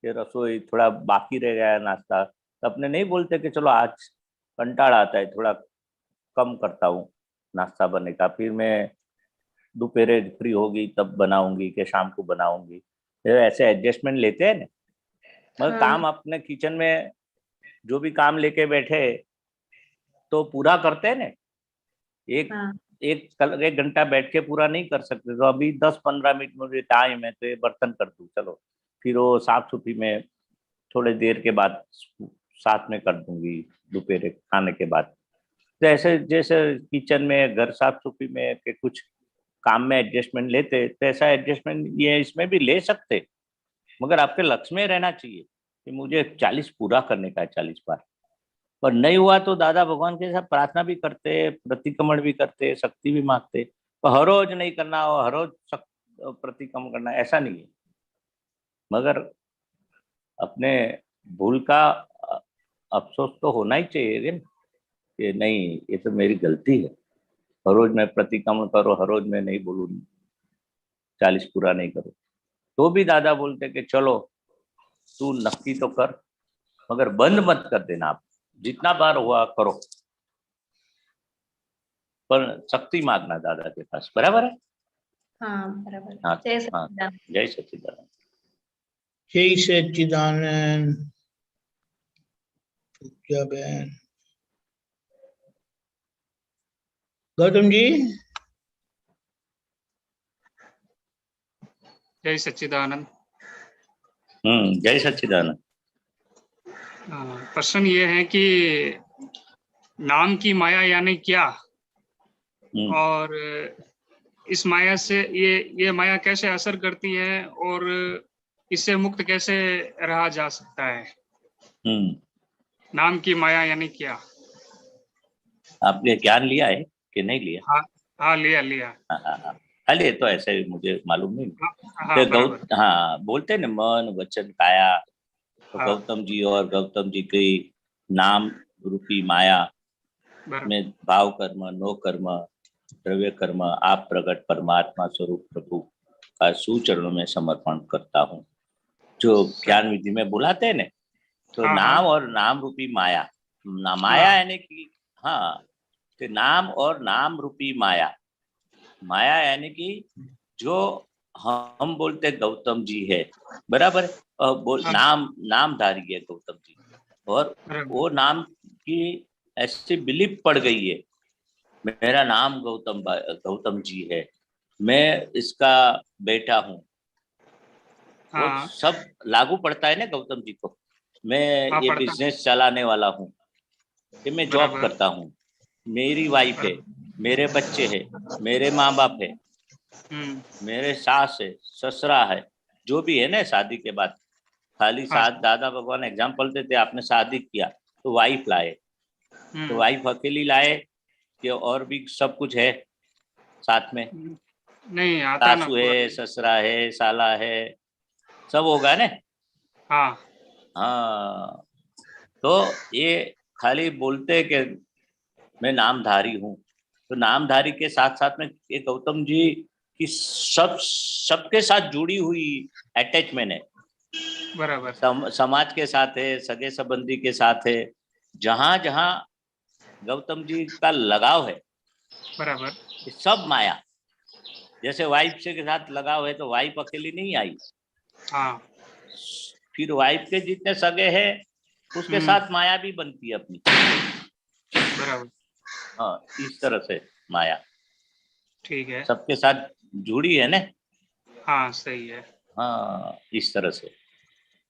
फिर रसोई थोड़ा बाकी रह गया नाश्ता, तो अपने नहीं बोलते कि चलो आज कंटाड़ा आता है थोड़ा कम करता हूँ नाश्ता बनने का, फिर मैं दोपहर फ्री होगी तब बनाऊंगी कि शाम को बनाऊंगी, ऐसे एडजस्टमेंट लेते हैं ना। मतलब हाँ। काम अपने किचन में जो भी काम लेके बैठे तो पूरा करते हैं ना। हाँ। एक घंटा बैठ के पूरा नहीं कर सकते, तो अभी 10-15 मिनट मुझे टाइम है तो ये बर्तन कर दूं, चलो फिर वो साफ सुथरी में थोड़ी देर के बाद साथ में कर दूंगी दोपहर खाने के बाद। तो ऐसे जैसे किचन में घर साफ सुथरी में के कुछ काम में एडजस्टमेंट लेते, तो ऐसा एडजस्टमेंट ये इसमें भी ले सकते, मगर आपके लक्ष्य में रहना चाहिए कि मुझे 40 पूरा करने का है 40 बार। पर नहीं हुआ तो दादा भगवान के साथ प्रार्थना भी करते, प्रतिक्रमण भी करते, शक्ति भी मांगते। तो हर रोज नहीं करना और हर रोज प्रतिक्रमण करना ऐसा नहीं है, मगर अपने भूल का अफसोस तो होना ही चाहिए कि नहीं ये तो मेरी गलती है, हर रोज मैं प्रतिक्रमण करो, हर रोज मैं नहीं बोलूँ 40 पूरा नहीं करो। तो भी दादा बोलते कि चलो तू नक्की तो कर, मगर बंद मत कर देना, आप जितना बार हुआ करो, पर शक्ति मांगना दादा के पास, बराबर है। हाँ बराबर। हाँ जय हाँ, सच्चिदानंद। जय सच्चिदानंद। जय सच्चिदानंद। क्या बहन गौतम जी। जय सच्चिदानंद। जय सच्चिदानंद। प्रश्न ये है कि नाम की माया यानी क्या, और इस माया से ये माया कैसे असर करती है और इससे मुक्त कैसे रहा जा सकता है। नाम की माया यानी क्या। आपने ज्ञान लिया है कि नहीं लिया। हाँ लिया। खाली तो ऐसे मुझे मालूम नहीं। हाँ बोलते हैं ना मन वचन काया, तो गौतम जी और गौतम जी की नाम रूपी माया में भाव कर्म नो कर्म द्रव्य कर्म आप प्रकट परमात्मा स्वरूप प्रभु का सुचरणों में समर्पण करता हूँ, जो ज्ञान विधि में बुलाते हैं ना। तो नाम और नाम रूपी माया, माया यानी कि तो नाम और नाम रूपी माया, माया यानी कि जो हम बोलते गौतम जी है, बराबर है। नामधारी है गौतम जी, और वो नाम की ऐसी बिलीफ पड़ गई है, मेरा नाम गौतम जी है, मैं इसका बेटा हूँ। वो सब लागू पड़ता है ना गौतम जी को। मैं ये बिजनेस चलाने वाला हूँ, कि मैं जॉब करता हूँ, मेरी वाइफ है, मेरे बच्चे हैं, मेरे माँ बाप है, मेरे सास है, ससुरा है, जो भी है ना। शादी के बाद खाली साथ दादा भगवान एग्जाम्पल देते, आपने शादी किया तो वाइफ लाए, तो वाइफ अकेली लाए कि और भी सब कुछ है साथ में, नहीं आता, सासू है, ससुरा है, साला है, सब होगा ना। हाँ, तो ये खाली बोलते कि मैं नामधारी हूँ, तो नामधारी के साथ साथ में ये गौतम जी की सबके साथ जुड़ी हुई अटैचमेंट है, बराबर। समाज के साथ है, सगे संबंधी के साथ है, जहां जहां गौतम जी का लगाव है, बराबर। सब माया, जैसे वाइफ से के साथ लगाव है तो वाइफ अकेली नहीं आई, फिर वाइफ के जितने सगे हैं उसके साथ माया भी बनती है अपनी, बराबर। इस तरह से माया। ठीक है। सबके साथ जुड़ी है ना। हाँ सही है। हाँ, इस तरह से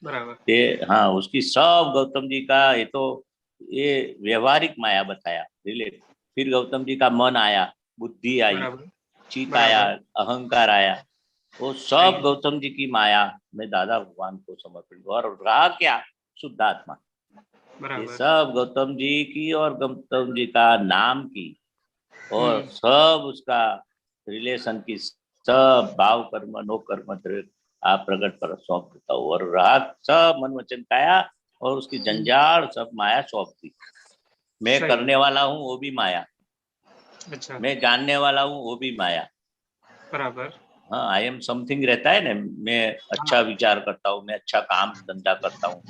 बराबर। ये, हाँ, उसकी सब गौतम जी का ये व्यवहारिक माया बताया, रिलेट। फिर गौतम जी का मन आया, बुद्धि आई, बराबर। चित आया, बराबर। अहंकार आया, वो सही सब है। गौतम जी की माया में दादा भगवान को समर्पित हुआ। और रहा क्या? शुद्ध आत्मा। ये बराबर। सब गौतम जी की और गौतम जी का नाम की और हम्म, सब उसका रिलेशन की, सब भाव कर्म नो कर्म आप प्रकट पर सौंप देता हूँ। और रात सब मन वचन काया और उसकी जंजाल सब माया सौंप दी। मैं सही करने है। वाला हूँ वो भी माया, अच्छा। मैं जानने वाला हूँ वो भी माया। बराबर। हाँ, आई एम समथिंग रहता है ना, मैं अच्छा हाँ विचार करता हूँ, मैं अच्छा काम धंधा करता हूँ,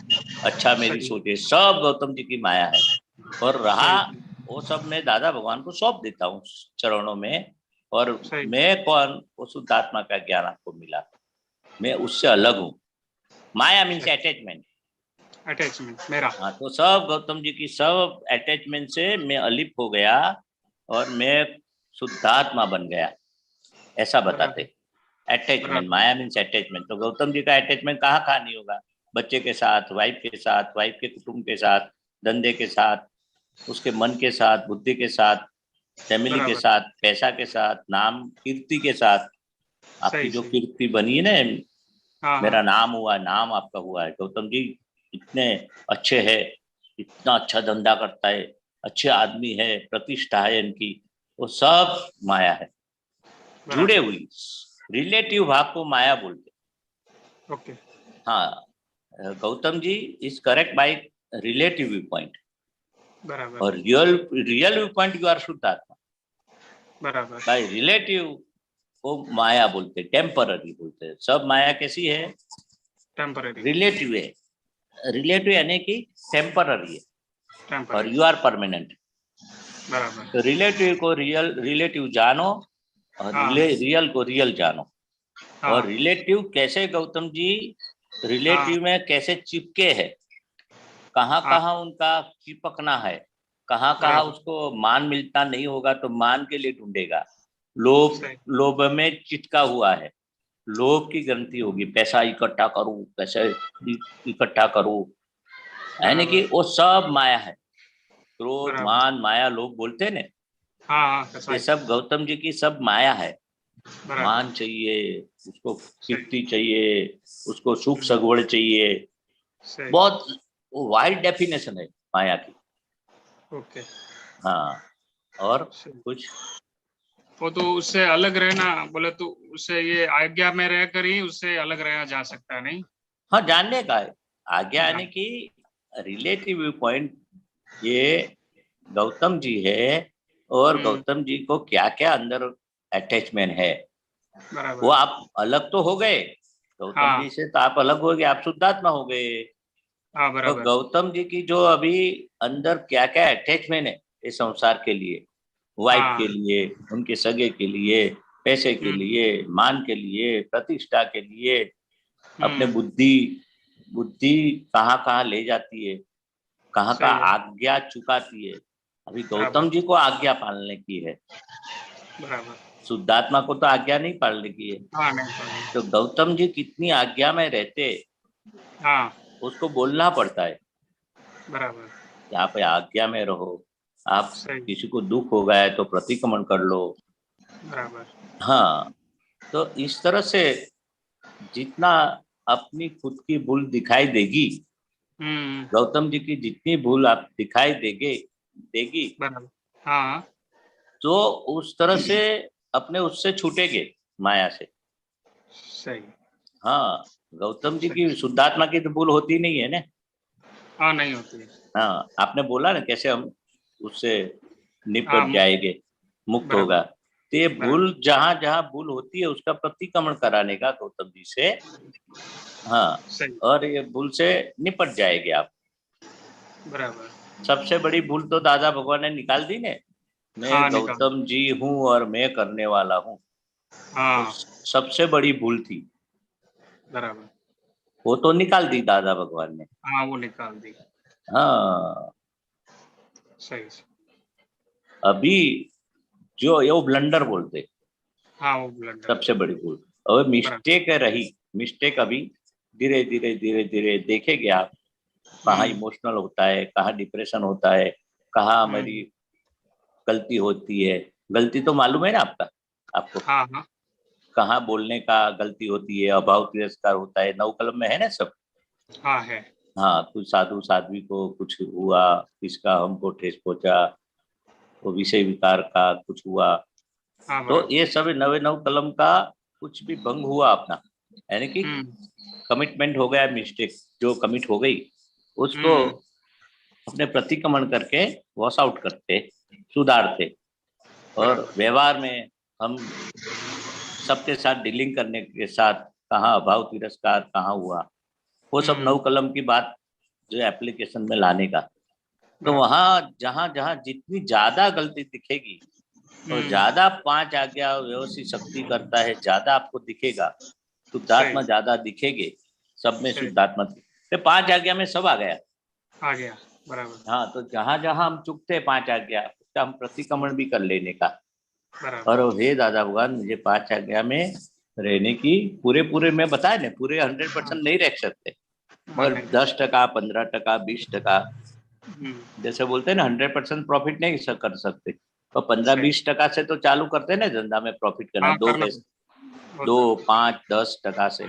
अच्छा मेरी सही। सोच है, सब गौतम जी की माया है। और रहा सही। वो सब मैं दादा भगवान को सौंप देता हूँ चरणों में। और सही। मैं कौन? वो शुद्ध आत्मा का ज्ञान आपको मिला, मैं उससे अलग हूँ। माया मीन्स अटैचमेंट। अटैचमेंट मेरा। हाँ, तो सब गौतम जी की सब अटैचमेंट से मैं अलिप्त हो गया और मैं शुद्धात्मा बन गया, ऐसा बताते। बराबर। अटैचमेंट, बराबर। माया मीन्स अटैचमेंट। तो गौतम जी का अटैचमेंट कहाँ कहाँ नहीं होगा? बच्चे के साथ, वाइफ के साथ, वाइफ के कुटुंब के साथ, धंधे के साथ, उसके मन के साथ, बुद्धि के साथ, फैमिली के बराबर। साथ, पैसा के साथ, नाम कीर्ति के साथ। आपकी सही जो सही। कीर्ति बनी है ना, हाँ मेरा हाँ। नाम हुआ, नाम आपका हुआ है, गौतम जी इतने अच्छे हैं, इतना अच्छा धंधा करता है, अच्छे आदमी है, प्रतिष्ठा है इनकी, वो सब माया है, जुड़े बराबर। हुई। रिलेटिव भाग को माया बोलते। ओके। हाँ, Gautam ji is correct by relative view point. बराबर। और real real view point you are शुद्ध आत्मा। बराबर। बाय रिलेटिव को माया बोलते, टेम्पररी बोलते। सब माया कैसी है? टेम्पररी। रिलेटिव है। रिलेटिव यानी कि टेम्पररी है और टेम्पररी। You are permanent. बराबर। तो रिलेटिव को रिलेटिव जानो और हाँ रियल को रियल जानो। और हाँ रिलेटिव कैसे गौतम जी हाँ रिलेटिव में कैसे चिपके है, कहाँ हाँ। कहाँ उनका चिपकना है, कहाँ कहाँ बराबर। उसको मान मिलता नहीं होगा तो मान के लिए ढूंढेगा। लोभ, सही। लोभ में चिटका हुआ है, लोभ की ग्रंथि होगी, पैसा इकट्ठा करूं, पैसे इकट्ठा करूं, यानी कि बराबर। वो सब माया है। क्रोध, बराबर। मान, माया लोग बोलते हैं ना, हाँ हाँ ये कसाई। सब गौतम जी की सब माया है। बराबर। मान चाहिए उसको, सही। कीर्ति चाहिए उसको, सुख हम्म, सगवड़ चाहिए। सही। बहुत वाइड डेफिनेशन है माया की। ओके। हाँ, और सही। कुछ? वो तो उससे अलग रहना बोले तो उससे ये आज्ञा में रहकर ही उससे अलग रहा जा सकता है नहीं? हाँ, जानने का है आज्ञा, यानी जान। कि रिलेटिव व्यू पॉइंट। ये गौतम जी है और गौतम जी को क्या क्या अंदर अटैचमेंट है, वो बराबर। आप अलग तो हो गए गौतम हाँ जी से, तो आप अलग हो गए, आप शुद्धात्मा हो गए। हाँ तो बराबर। गौतम जी की जो अभी अंदर क्या क्या अटैचमेंट है इस संसार के लिए, वाइफ हाँ। के लिए, उनके सगे के लिए, पैसे के हम्म लिए, मान के लिए, प्रतिष्ठा के लिए, अपने हम्म। बुद्धि, बुद्धि कहाँ कहाँ ले जाती है, कहाँ सही कहाँ है। आज्ञा चुकाती है। अभी बराबर। गौतम जी को आज्ञा पालने की है, बराबर। शुद्धात्मा को तो आज्ञा नहीं पालने की है। हाँ नहीं पढ़ी। तो गौतम जी कितनी आज्ञा में रहते, हाँ उसको बोलना पड़ता है, बराबर। यहाँ पे आज्ञा में रहो। आप सही। किसी को दुख हो गया है तो प्रतिक्रमण कर लो। बराबर। हाँ, तो इस तरह से जितना अपनी खुद की भूल दिखाई देगी, हम्म। गौतम जी की जितनी भूल आप दिखाई देगी, बराबर। हाँ तो उस तरह से अपने उससे छूटेंगे, माया से। सही। हाँ, गौतम जी की सही। शुद्धात्मा की तो भूल होती नहीं है ना। हाँ नहीं होती है। हाँ, आपने बोला ना कैसे हम उससे हाँ निपट जाएंगे, मुक्त बराबर। होगा। तो ये बराबर। भूल जहां जहां भूल होती है उसका प्रतिक्रमण कराने का गौतम जी से। हाँ, सही। और ये भूल से निपट जाएंगे आप। बराबर। सबसे बड़ी भूल तो दादा भगवान ने निकाल दी ने, मैं हाँ निकाल। गौतम जी हूँ और मैं करने वाला हूँ। वो हाँ सबसे बड़ी भूल थी, बराबर। वो तो निकाल दी दादा भगवान ने। हाँ वो निकाल दी। हाँ, सही से। अभी जो ये वो ब्लंडर बोलते, हाँ वो ब्लंडर सबसे बड़ी भूल। और मिस्टेक रही, मिस्टेक अभी धीरे धीरे धीरे धीरे देखेंगे आप कहाँ इमोशनल होता है, कहाँ डिप्रेशन होता है, कहाँ हमारी गलती होती है। गलती तो मालूम है ना आपको? हाँ हाँ कहाँ बोलने का गलती होती है, अभाव तिरस्कार होता है, 9 कलम में है ना सब। हाँ है। हाँ, कुछ साधु साध्वी को कुछ हुआ, किसका हमको ठेस पहुंचा, वो विषय विकार का कुछ हुआ, हाँ तो बराबर। ये सब 9 कलम का कुछ भी भंग हुआ अपना, यानी कि कमिटमेंट हो गया, मिस्टेक जो कमिट हो गई उसको अपने प्रतिक्रमण करके वॉश आउट करते, सुधारते। और व्यवहार में हम सबके साथ डीलिंग करने के साथ कहाँ अभाव तिरस्कार कहाँ हुआ, वो सब 9 कलम की बात जो एप्लीकेशन में लाने का। तो वहां जहां जहां जितनी ज्यादा गलती दिखेगी और ज्यादा 5 आज्ञा व्यवस्थित शक्ति करता है, ज्यादा आपको दिखेगा, शुद्धात्मा ज्यादा दिखेंगे सब में। शुद्धात्मा तो 5 आज्ञा में सब आ गया बराबर। हाँ, तो जहां जहां हम चुकते 5 आज्ञा उसका हम प्रतिक्रमण भी कर लेने का। बराबर। और हे दादा भगवान, मुझे 5 आज्ञा में रहने की पूरे में बताए ना, पूरे 100% नहीं रह सकते, मगर 10%, 15%, 20%, जैसे बोलते हैं ना 100% प्रॉफिट नहीं कर सकते, तो 15-20% से तो चालू करते हैं ना धंधा में प्रॉफिट करना। 2 पैसे, 2, 5, 10% से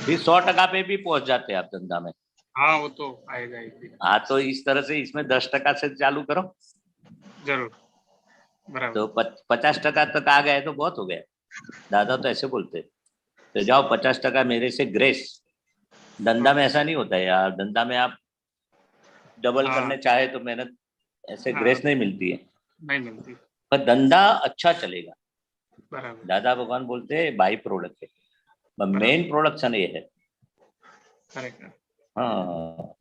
फिर 100% पे भी पहुंच जाते हैं आप धंधा में। हाँ वो तो आएगा ही। हाँ, तो इस तरह से इसमें 10% से चालू करो, जरूर बराबर। तो 50% तक आ गए तो बहुत हो गया। दादा तो ऐसे बोलते, तो जाओ 50% मेरे से ग्रेस। धंधा में ऐसा नहीं होता है यार, धंधा में आप डबल करने चाहे तो मेहनत ऐसे ग्रेस नहीं मिलती है, नहीं मिलती, पर धंधा अच्छा चलेगा। बराबर। दादा भगवान बोलते हैं बाई प्रोडक्ट है, मेन प्रोडक्शन ये है। करेक्ट। हाँ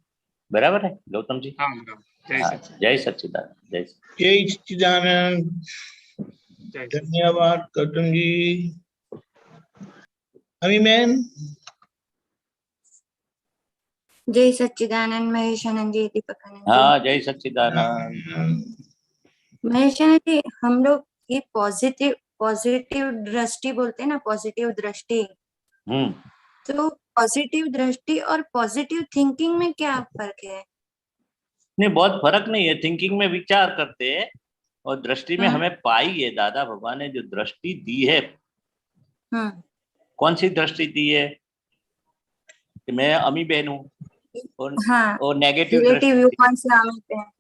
बराबर है गौतम जी। हाँ जय सच्चिदानंद, जय जय सच्चिदानंद। धन्यवाद गौतम जी। अमी मैन। जय सच्चिदानंद महेशानंद जी, दीपक आनंद जी। हाँ जय सच्चिदानंद। महेशानंद जी, हम लोग ये पॉजिटिव दृष्टि बोलते हैं ना, पॉजिटिव दृष्टि, तो पॉजिटिव दृष्टि और पॉजिटिव थिंकिंग में क्या फर्क है? नहीं, बहुत फर्क नहीं है। थिंकिंग में विचार करते हैं और दृष्टि में हमें पाई है। दादा भगवान ने जो दृष्टि दी है, कौन सी दृष्टि दी है कि मैं अमी बहन हूँ, और नेगेटिव दृष्टि।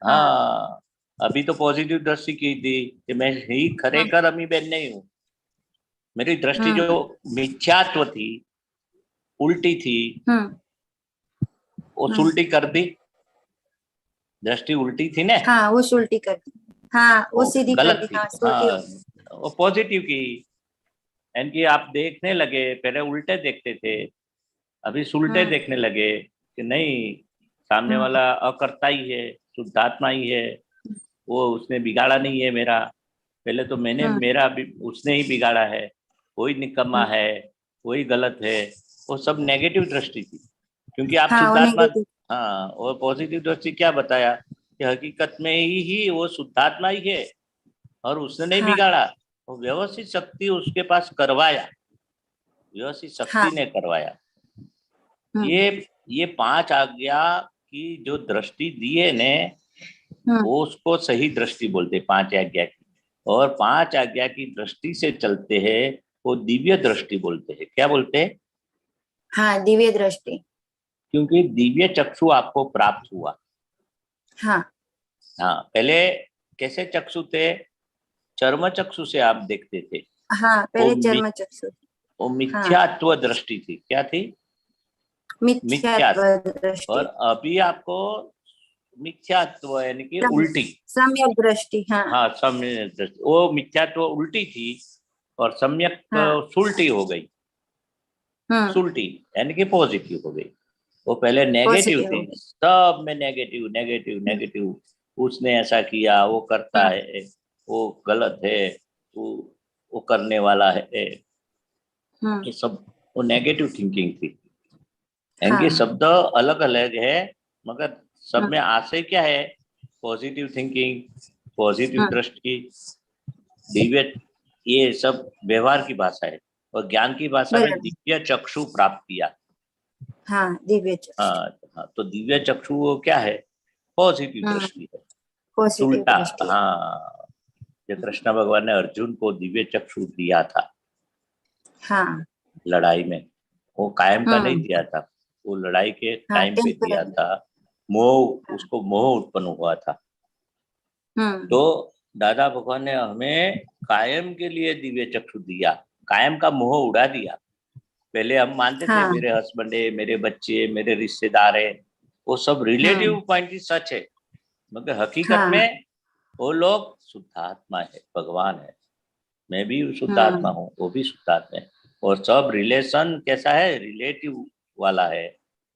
हाँ, अभी तो पॉजिटिव दृष्टि की थी कि मैं ही खरेखर अमी बहन नहीं हूँ। मेरी दृष्टि जो मिथ्यात्व थी, उल्टी थी, वो उल्टी कर दी। दृष्टि उल्टी थी ना, हाँ वो उल्टी कर दी, हाँ वो सीधी कर दी। हाँ, वो पॉजिटिव की। यानी कि आप देखने लगे, पहले उल्टे देखते थे, अभी सुलटे देखने लगे कि नहीं, सामने वाला अकर्ता ही है, शुद्धात्मा ही है, वो उसने बिगाड़ा नहीं है मेरा। पहले तो मैंने मेरा भी उसने ही बिगाड़ा है, वही निकम्मा है, वही गलत है। वो सब नेगेटिव दृष्टि थी, क्योंकि आप शुद्धात्मा। हाँ, और पॉजिटिव दृष्टि क्या बताया कि हकीकत में ही वो शुद्धात्मा ही है और उसने नहीं बिगाड़ा, वो व्यवस्थित शक्ति उसके पास करवाया, व्यवस्थित शक्ति ने करवाया। ये 5 आज्ञा की जो दृष्टि दी है ने, वो उसको सही दृष्टि बोलते 5 आज्ञा की। और 5 आज्ञा की दृष्टि से चलते हैं वो दिव्य दृष्टि बोलते हैं। क्या बोलते हैं? हाँ, दिव्य दृष्टि, क्योंकि दिव्य चक्षु आपको प्राप्त हुआ। हाँ पहले कैसे चक्षु थे? चर्म चक्षु से आप देखते थे। हाँ, पहले चर्म चक्षु, वो मिथ्यात्व दृष्टि थी। क्या थी? मिथ्यात्व दृष्टि। और अभी आपको मिथ्यात्व यानी कि उल्टी, सम्यक दृष्टि। हाँ सम्यक दृष्टि। वो मिथ्यात्व उल्टी थी और सम्यक सुल्टी हो गई। सुल्टी यानी कि पॉजिटिव हो गई। वो पहले नेगेटिव थी, सब में नेगेटिव नेगेटिव नेगेटिव। उसने ऐसा किया, वो करता है, वो गलत है, वो करने वाला है, ये सब वो नेगेटिव थिंकिंग थी। इनके शब्द अलग अलग है, मगर सब में आशय क्या है? पॉजिटिव थिंकिंग, पॉजिटिव दृष्टि, दिव्य ये सब व्यवहार की भाषा है, और ज्ञान की भाषा में दिव्य चक्षु प्राप्त किया। हाँ, दिव्य चक्षु। हाँ, तो दिव्य चक्षु वो क्या है? पॉजिटिव दृष्टि है, उल्टा। हाँ, जो कृष्ण भगवान ने अर्जुन को दिव्य चक्षु दिया था, हाँ, लड़ाई में, वो कायम का नहीं दिया था, वो लड़ाई के टाइम पे दिया था। मोह, उसको मोह उत्पन्न हुआ था। तो दादा भगवान ने हमें कायम के लिए दिव्य चक्षु दिया, कायम का मोह उड़ा दिया। पहले हम मानते थे मेरे हस्बैंड है, मेरे बच्चे, मेरे रिश्तेदार है, वो सब रिलेटिव पॉइंट ही सच है, मगर हकीकत में वो लोग शुद्धात्मा है, भगवान है। मैं भी शुद्धात्मा हूँ, वो भी शुद्धात्मा है, और सब रिलेशन कैसा है? रिलेटिव वाला है।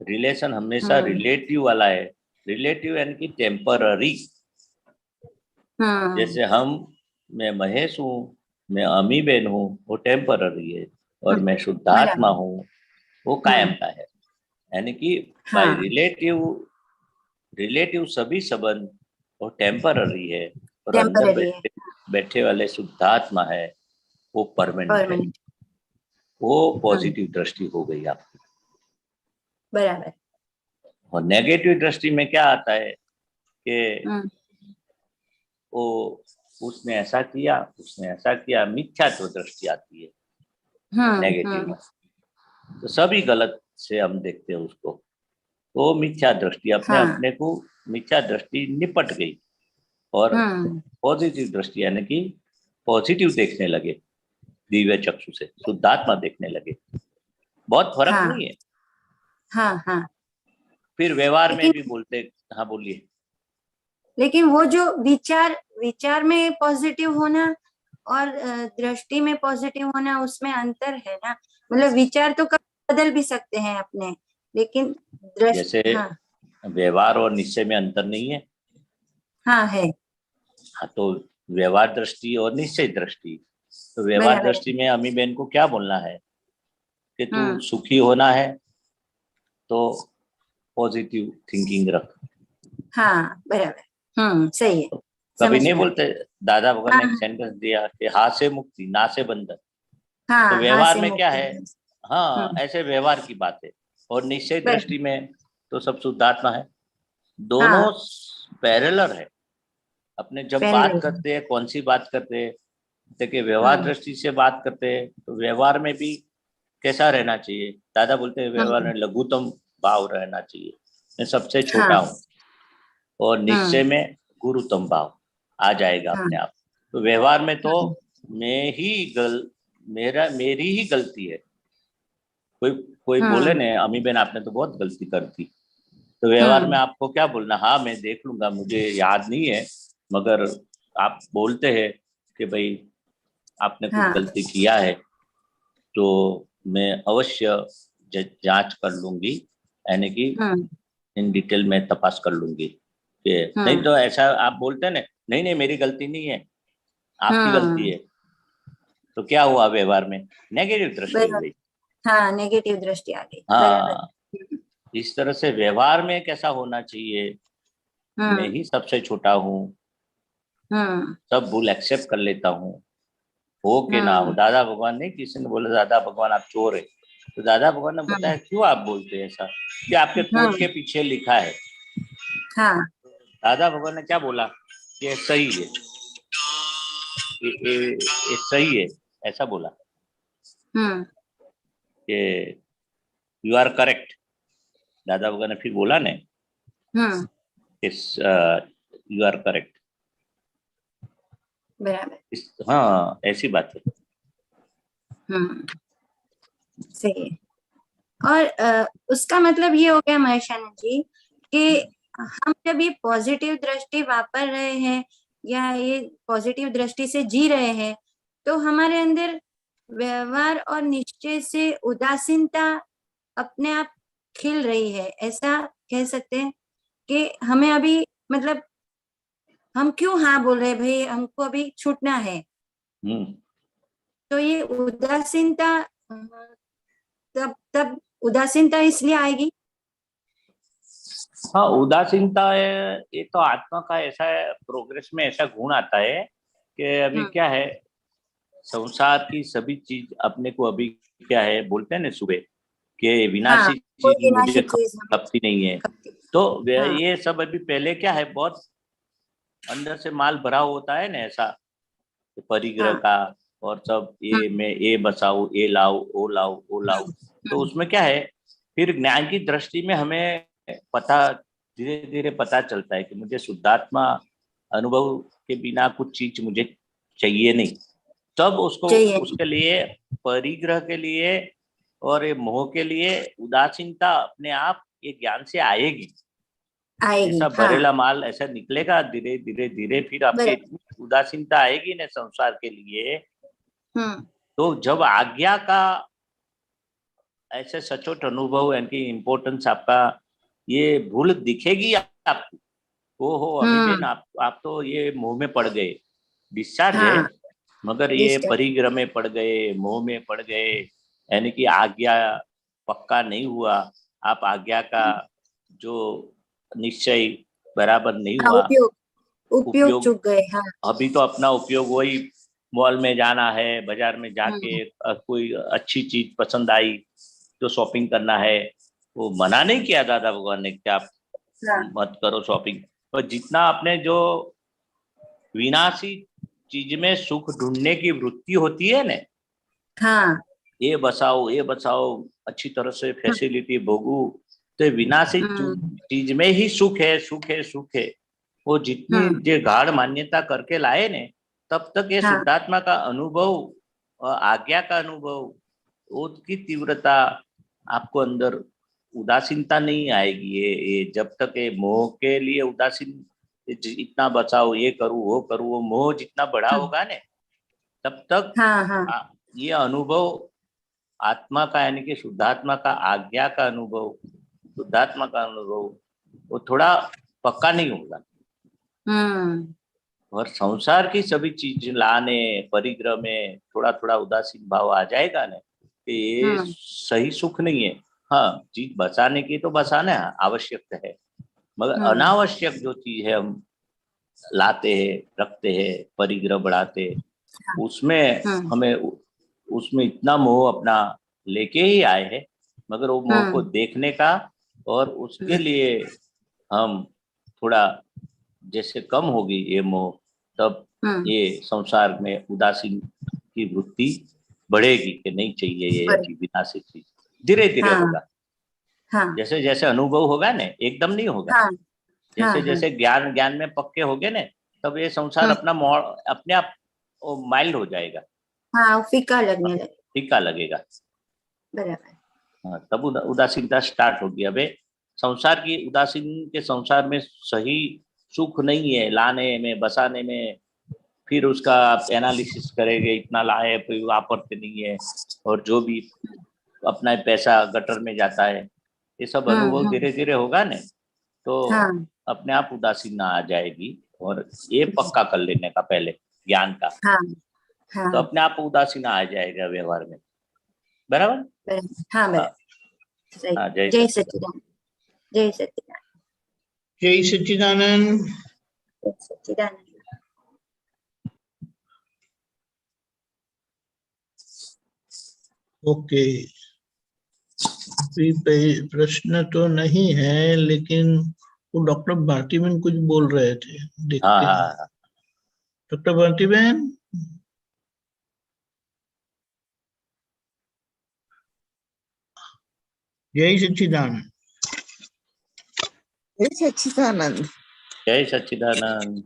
रिलेशन हमेशा रिलेटिव वाला है। रिलेटिव यानी कि टेम्पररी। जैसे मैं महेश हूँ, मैं अमी बेन हूँ, वो टेम्पररी है, और मैं शुद्धात्मा हूँ, वो कायम का है। यानी कि बाय रिलेटिव सभी संबंध वो टेम्पररी है, और अंदर बैठे वाले शुद्धात्मा है, वो परमानेंट है। वो पॉजिटिव दृष्टि हो गई आपकी। बराबर। और नेगेटिव दृष्टि में क्या आता है कि वो उसने ऐसा किया, उसने ऐसा किया, मिथ्यात्व दृष्टि आती है नेगेटिव में। तो सभी गलत से हम देखते हैं उसको, तो मिथ्या दृष्टि अपने को मिथ्या दृष्टि निपट गई, और पॉजिटिव दृष्टि यानी कि पॉजिटिव देखने लगे, दिव्य चक्षु से शुद्धात्मा देखने लगे। बहुत फर्क नहीं है। हाँ। फिर व्यवहार में भी बोलते। हाँ, बोलिए। लेकिन वो जो विचार में पॉजिटिव होना और दृष्टि में पॉजिटिव होना, उसमें अंतर है ना। मतलब विचार तो बदल भी सकते हैं अपने, लेकिन जैसे व्यवहार और निश्चय में अंतर नहीं है। हाँ है। हाँ, तो व्यवहार दृष्टि और निश्चय दृष्टि। तो व्यवहार दृष्टि में अम्मी बहन को क्या बोलना है कि तू सुखी होना है तो पॉजिटिव थिंकिंग रख। हाँ, बराबर। सही है। तो कभी नहीं बोलते, दादा भगवान ने एक सेंटेंस दिया कि हा से मुक्ति, ना से बंधन। तो व्यवहार में क्या है? हाँ, ऐसे व्यवहार की बात है। और निश्चय दृष्टि में तो सब शुद्धात्मा है। दोनों पैरेलल है अपने। जब बात करते हैं, कौन सी बात करते हैं? देखिए, व्यवहार दृष्टि से बात करते हैं तो व्यवहार में भी कैसा रहना चाहिए? दादा बोलते हैं व्यवहार में लघुतम भाव रहना चाहिए, मैं सबसे छोटा हूँ। और निश्चय में गुरुतम भाव आ जाएगा अपने आप। तो व्यवहार में तो मेरी ही गलती है। कोई बोले ने अम्मी बहन आपने तो बहुत गलती कर दी, तो व्यवहार में आपको क्या बोलना? हाँ, मैं देख लूंगा, मुझे याद नहीं है, मगर आप बोलते हैं कि भाई आपने कुछ गलती किया है तो मैं अवश्य जांच कर लूंगी, यानी कि इन डिटेल में तपास कर लूंगी। कि नहीं तो ऐसा आप बोलते हैं ना, नहीं मेरी गलती नहीं है, आपकी गलती है, तो क्या हुआ? व्यवहार में नेगेटिव दृष्टि हो गई। हाँ, नेगेटिव दृष्टि आ गई। हाँ, इस तरह से व्यवहार में कैसा होना चाहिए? मैं ही सबसे छोटा हूँ, सब भूल एक्सेप्ट कर लेता हूँ, हो के ना हो। दादा भगवान नहीं, किसी ने बोला दादा भगवान आप चोर है, तो दादा भगवान ने बताया क्यों आप बोलते हैं ऐसा, कि आपके कोट के पीछे लिखा है। दादा भगवान ने क्या बोला? ये सही है, ये सही है, ऐसा बोला कि यू आर करेक्ट। दादा भगवान ने फिर बोला ने, यू आर करेक्ट। बराबर। हाँ, ऐसी बात है। सही है। और उसका मतलब ये हो गया महेशानंद जी कि हम जब ये पॉजिटिव दृष्टि वापर रहे हैं या ये पॉजिटिव दृष्टि से जी रहे हैं, तो हमारे अंदर व्यवहार और निश्चय से उदासीनता अपने आप खिल रही है। ऐसा कह सकते हैं कि हमें अभी मतलब हम क्यों हाँ बोल रहे भाई, हमको अभी छूटना है। तो ये उदासीनता तब उदासीनता इसलिए आएगी। हाँ, उदासीनता है, ये तो आत्मा का ऐसा है, प्रोग्रेस में ऐसा गुण आता है कि अभी क्या है संसार की सभी चीज अपने को अभी क्या है बोलते हैं ना सुबह कि विनाशी कोई चीज मुझे विनाशी चीज हमें खपती नहीं है। खपती। तो हाँ। ये सब अभी पहले क्या है बहुत अंदर से माल भरा होता है ना ऐसा परिग्रह हाँ। का और सब ये मैं ये बसाऊं ये लाऊं वो लाऊं वो लाऊं। तो उसमें क्या है फिर ज्ञान की दृष्टि में हमें पता धीरे धीरे पता चलता है कि मुझे शुद्धात्मा अनुभव के बिना कुछ चीज मुझे चाहिए नहीं। तब उसको चाहिए। उसके लिए परिग्रह के लिए और ये मोह के लिए उदासीनता अपने आप ये ज्ञान से आएगी। आएगी। ऐसा हाँ भरेला माल ऐसा निकलेगा धीरे धीरे धीरे फिर आपके बराबर। इतनी उदासीनता आएगी ना संसार के लिए। हम्म। तो जब आज्ञा का ऐसे सचोट अनुभव यानी इम्पोर्टेंस आपका ये भूल दिखेगी आपको। ओ हो अभिजन आप तो ये मोह में पड़ गए डिस्चार्ज है हाँ मगर ये डिस्टर्ब। परिग्रह में पड़ गए मोह में पड़ गए यानी कि आज्ञा पक्का नहीं हुआ। आप आज्ञा का जो निश्चय बराबर नहीं हाँ हुआ। उपयोग चूक गए। हाँ अभी तो अपना उपयोग वही मॉल में जाना है बाजार में जाके कोई अच्छी चीज पसंद आई तो शॉपिंग करना है। वो मना नहीं किया दादा भगवान ने कि आप हाँ मत करो शॉपिंग। और जितना आपने जो विनाशी चीज में सुख ढूंढने की वृत्ति होती है ना हाँ ये बसाओ अच्छी तरह से फैसिलिटी भोगू तो विनाशी चीज में ही सुख है सुख है सुख है। वो जितनी जो गाढ़ मान्यता करके लाए ने तब तक ये शुद्धात्मा का अनुभव और आज्ञा का अनुभव उसकी तीव्रता आपको अंदर उदासीनता नहीं आएगी। ये जब तक ये मोह के लिए उदासीन इतना बचाओ ये करूँ वो मोह जितना बड़ा होगा ने तब तक ये अनुभव आत्मा का यानी कि शुद्धात्मा का आज्ञा का अनुभव शुद्धात्मा का अनुभव वो थोड़ा पक्का नहीं होगा। और संसार की सभी चीज लाने परिग्रह में थोड़ा थोड़ा उदासीन भाव आ जाएगा ना कि ये सही सुख नहीं है। हाँ चीज बचाने की तो बचाना आवश्यक है मगर अनावश्यक जो चीज है हम लाते हैं रखते हैं परिग्रह बढ़ाते उसमें हमें उसमें इतना मोह अपना लेके ही आए हैं मगर वो मोह को देखने का और उसके लिए हम थोड़ा जैसे कम होगी ये मोह तब ये संसार में उदासीन की वृत्ति बढ़ेगी कि नहीं चाहिए ये विनाशी चीज धीरे धीरे होगा। जैसे जैसे अनुभव होगा ना एकदम नहीं होगा। जैसे जैसे ज्ञान में पक्के होगे ना तब ये संसार अपने आप माइल्ड हो जाएगा। हाँ फीका लगने लगे फीका लगेगा बराबर। हाँ तब उदासीनता स्टार्ट होगी। अब संसार की उदासीन के संसार में सही सुख नहीं है लाने में बसाने में। फिर उसका आप एनालिसिस करेंगे इतना लाए कोई वापरते नहीं है और जो भी अपना पैसा गटर में जाता है ये सब अनुभव धीरे धीरे होगा ना तो अपने आप उदासीनता आ जाएगी। और ये पक्का कर लेने का पहले ज्ञान का तो अपने आप उदासीनता आ जाएगा व्यवहार में बराबर। हाँ बराबर। जय सच्चिदानंद जय सच्चिदानंद जय सच्चिदानंद जय सच्चिदानंद। ओके प्रश्न तो नहीं है लेकिन वो डॉक्टर भारती बहन कुछ बोल रहे थे देखते हैं। डॉक्टर भारती बहन जय सच्चिदानंद जय सच्चिदानंद जय सच्चिदानंद।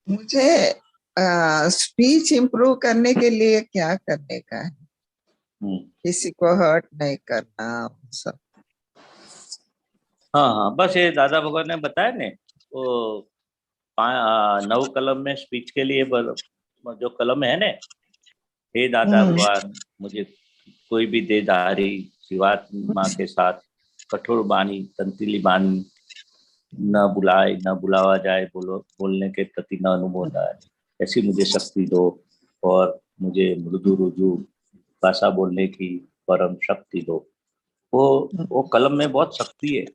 मुझे स्पीच इम्प्रूव करने के लिए क्या करने का है? किसी को हर्ट नहीं करना सब। हाँ बस ये दादा भगवान ने बताया ने वो 9 कलम में स्पीच के लिए जो कलम है ने हे दादा भगवान मुझे कोई भी देधारी शिवात्मा के साथ कठोर बानी तंत्रिली बानी न बुलाए न बुलावा जाए बोलने के प्रति न अनुमोद आए ऐसी मुझे शक्ति दो और मुझे मृदु रुजु भाषा बोलने की परम शक्ति दो। वो कलम में बहुत शक्ति है।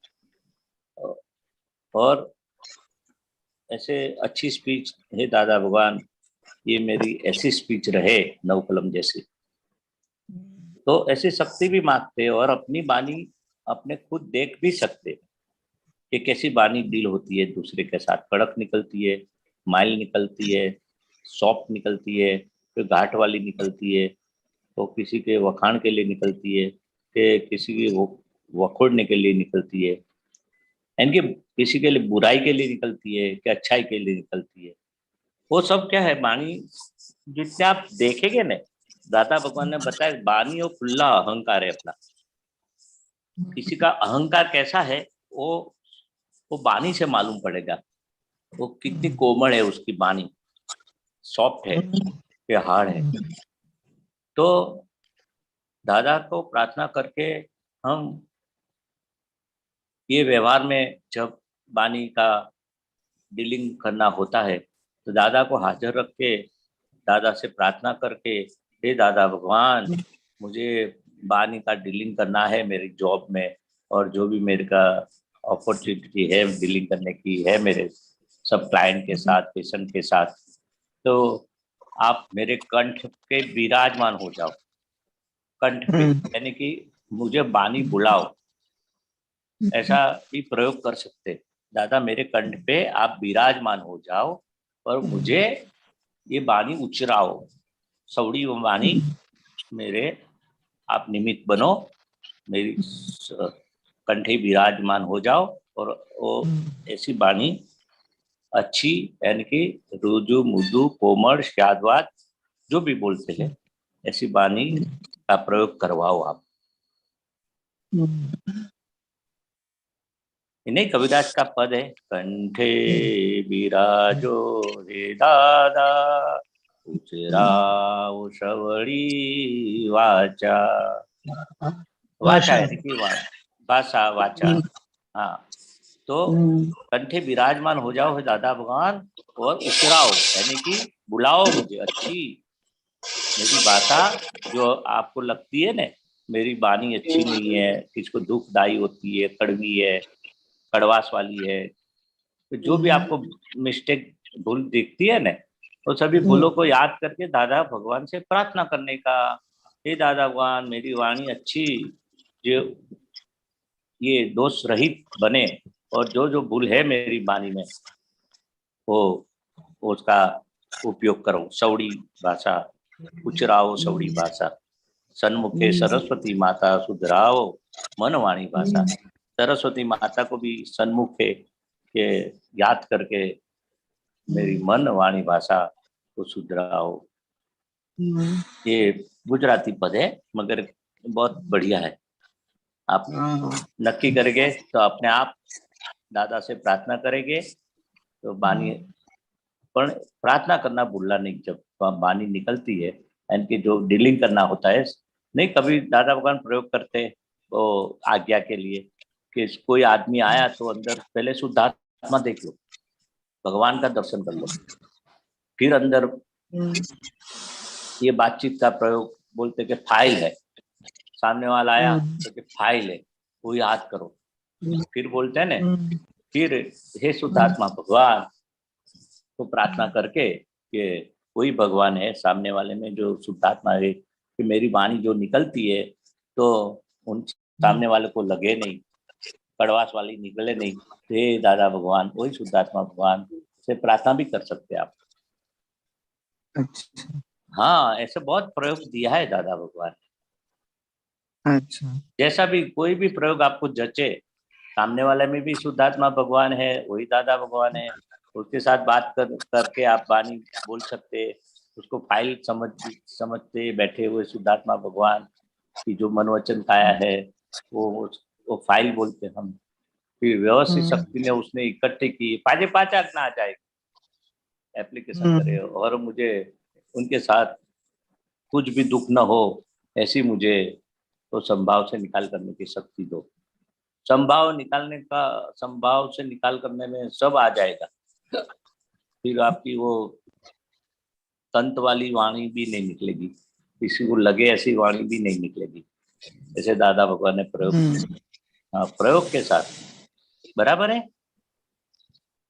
और ऐसे अच्छी स्पीच है दादा भगवान, ये मेरी ऐसी स्पीच रहे नव कलम जैसी। तो ऐसी शक्ति भी मांगते और अपनी वाणी अपने खुद देख भी सकते कि कैसी वाणी डील होती है दूसरे के साथ, कड़क निकलती है, माइल निकलती है, सॉफ्ट निकलती है, फिर घाट वाली निकलती है, तो किसी के वखाण के लिए निकलती है, कि किसी की वखोड़ने के लिए निकलती है, यानी कि किसी के लिए बुराई के लिए निकलती है कि अच्छाई के लिए निकलती है। वो सब क्या है, वाणी जितने आप देखेंगे ना, दादा भगवान ने बताया वाणी और खुला अहंकार है अपना। किसी का अहंकार कैसा है वो वाणी से मालूम पड़ेगा, वो कितनी कोमल है उसकी वाणी, सॉफ्ट है या हार्ड है। तो दादा को प्रार्थना करके हम ये व्यवहार में जब वाणी का डीलिंग करना होता है तो दादा को हाजिर रख के दादा से प्रार्थना करके, हे दादा भगवान, मुझे वाणी का डीलिंग करना है मेरी जॉब में, और जो भी मेरे का अपॉर्चुनिटी है डीलिंग करने की है मेरे सब क्लाइंट के साथ, पेशेंट के साथ, तो आप मेरे कंठ पे विराजमान हो जाओ, कंठ पे, यानी कि मुझे वाणी बुलाओ, ऐसा भी प्रयोग कर सकते। दादा मेरे कंठ पे आप विराजमान हो जाओ और मुझे ये वाणी उचराओ, सौड़ी वाणी मेरे आप निमित्त बनो, मेरी कंठे विराजमान हो जाओ, और वो ऐसी वाणी अच्छी, यानी कि रुजु मुदु कोमल शादवाद जो भी बोलते हैं, ऐसी वाणी का प्रयोग करवाओ आप। नहीं, कबीरदास का पद है, कंठे विराजो हे दादा, उचराओ सवड़ी वाचा, वाचा यानी कि भाषा, वाचा। हाँ, तो कंठे विराजमान हो जाओ हे दादा भगवान, और उचराओ यानी कि बुलाओ मुझे, अच्छी मेरी भाषा जो आपको लगती है ना मेरी वाणी अच्छी नहीं है, किसको दुखदाई होती है, कड़वी है, कड़वास वाली है, तो जो भी आपको मिस्टेक भूल दिखती है ना, तो सभी भूलों को याद करके दादा भगवान से प्रार्थना करने का, हे दादा भगवान मेरी वाणी अच्छी, जो ये दोष रहित बने, और जो जो भूल है मेरी वाणी में वो उसका उपयोग करो, सौड़ी भाषा उचराओ, सौड़ी भाषा, सन्मुखे सरस्वती माता सुधराओ मन वाणी भाषा। सरस्वती माता को भी सन्मुखे के याद करके मेरी मन वाणी भाषा को सुधराओ। ये गुजराती पद है मगर बहुत बढ़िया है, आप नक्की करेंगे तो अपने आप दादा से प्रार्थना करेंगे तो वाणी, पर प्रार्थना करना भूलना नहीं, जब वाणी निकलती है यानी कि जो डीलिंग करना होता है। नहीं, कभी दादा भगवान प्रयोग करते वो आज्ञा के लिए कि कोई आदमी आया तो अंदर पहले शुद्धात्मा देख लो, भगवान का दर्शन कर लो, फिर अंदर ये बातचीत का प्रयोग बोलते कि फाइल है, सामने वाला आया तो कि फाइल है वो याद करो, फिर बोलते हैं ना, फिर हे शुद्धात्मा भगवान तो प्रार्थना करके कि कोई भगवान है सामने वाले में जो शुद्धात्मा है, कि मेरी वाणी जो निकलती है तो उन सामने वाले को लगे नहीं, कड़वास वाली निकले नहीं, हे दादा भगवान, वही शुद्धात्मा भगवान से प्रार्थना भी कर सकते हैं आप। अच्छा, हाँ, ऐसे बहुत प्रयोग दिया है दादा भगवान। अच्छा, जैसा भी कोई भी प्रयोग आपको जचे, सामने वाले में भी शुद्धात्मा भगवान है, वही दादा भगवान है, उसके साथ बात करके आप वाणी बोल सकते, उसको फाइल समझते बैठे हुए शुद्धात्मा भगवान की जो मनोवचन काया है वो फाइल बोलते हम। फिर व्यवस्थित शक्ति ने उसने इकट्ठे की, 5 आज्ञा आ जाएगी, एप्लीकेशन करे और मुझे उनके साथ कुछ भी दुख न हो, ऐसी मुझे तो संभाव से निकाल करने की शक्ति दो। संभाव से निकाल करने में सब आ जाएगा, फिर आपकी वो तंत वाली वाणी भी नहीं निकलेगी, किसी को लगे ऐसी वाणी भी नहीं निकलेगी, ऐसे दादा भगवान ने प्रयोग, हाँ, प्रयोग के साथ बराबर है।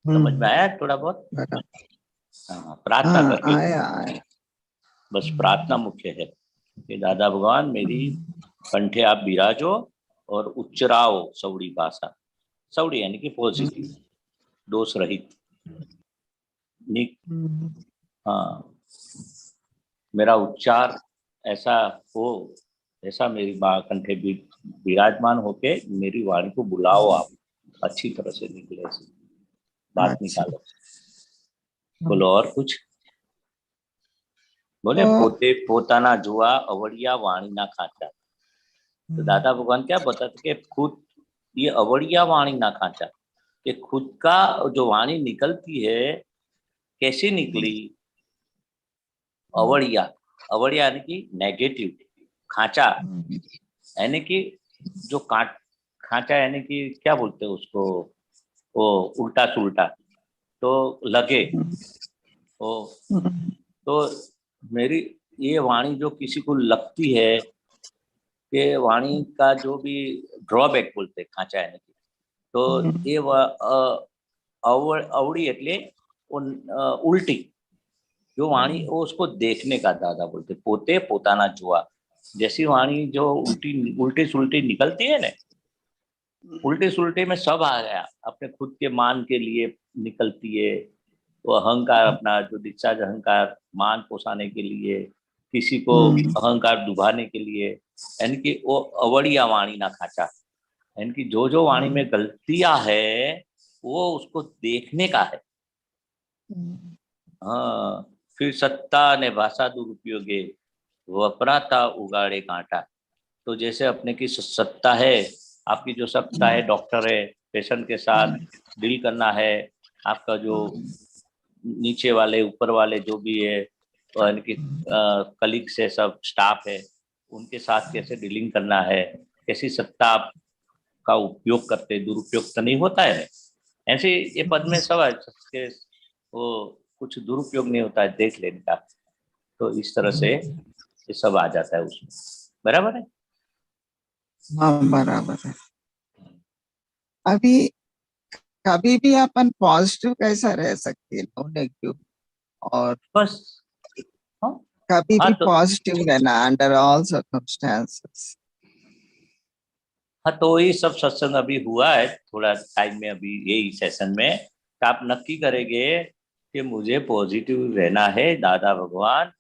समझ में आया थोड़ा बहुत? हाँ, प्रार्थना करके आया। बस प्रार्थना मुख्य है कि दादा भगवान मेरी कंठे आप विराजो और उच्चराओ सौड़ी भाषा। सौड़ी यानी कि पॉजिटिव, दोष रहित। हाँ, मेरा उच्चार ऐसा हो, ऐसा मेरी कंठे विराजमान होके मेरी वाणी को बुलाओ आप अच्छी तरह से निकले, बात निकालो। बोलो और कुछ बोले। पोते पोताना जुआ अवड़िया वाणी ना खाचा। तो दादा भगवान क्या बताते कि खुद ये अवड़िया वाणी ना खाचा, कि खुद का जो वाणी निकलती है कैसी निकली? अवड़िया, अवड़िया यानी कि नेगेटिव, खांचा यानी कि जो खांचा यानी कि क्या बोलते हैं उसको, वो उल्टा सुल्टा तो लगे वो। तो मेरी ये वाणी जो किसी को लगती है कि वाणी का जो भी ड्रॉबैक बोलते हैं खांचा यानी कि, तो ये अवड़ी એટલે उल्टी जो वाणी वो उसको देखने का दादा बोलते पोते पोताना जुआ। जैसी वाणी जो उल्टी सुल्टी निकलती है ना, उल्टी सुल्टी में सब आ गया, अपने खुद के मान के लिए निकलती है वो अहंकार, अपना जो डिस्चार्ज अहंकार मान पोसाने के लिए, किसी को अहंकार डुबाने के लिए, यानी कि वो अवड़िया वाणी ना खाचा। यानी कि जो वाणी में गलतियां है वो उसको देखने का है। हाँ, फिर सत्ता ने भाषा दुरुपयोगे वपराता उगाड़े कांटा। तो जैसे अपने की सत्ता है, आपकी जो सत्ता है, डॉक्टर है, पेशेंट के साथ डील करना है, आपका जो नीचे वाले ऊपर वाले जो भी है यानी कि कलीग्स है, सब स्टाफ है, उनके साथ कैसे डीलिंग करना है, कैसी सत्ता आप का उपयोग करते, दुरुपयोग तो नहीं होता है। ऐसे ये पद में सब है, वो कुछ दुरुपयोग नहीं होता है देख लेने का। तो इस तरह से ये सब आ जाता है उसमें। बराबर है? हाँ बराबर है। अभी कभी भी अपन पॉजिटिव कैसा रह सकते हैं, नो नेगेटिव, और बस कभी भी तो पॉजिटिव रहना अंडर ऑल सर्कमस्टेंसेस। हाँ, तो ये सब सत्संग अभी हुआ है थोड़ा टाइम में, अभी यही सेशन में तो आप नक्की करेंगे कि मुझे पॉजिटिव रहना है दादा भगवान,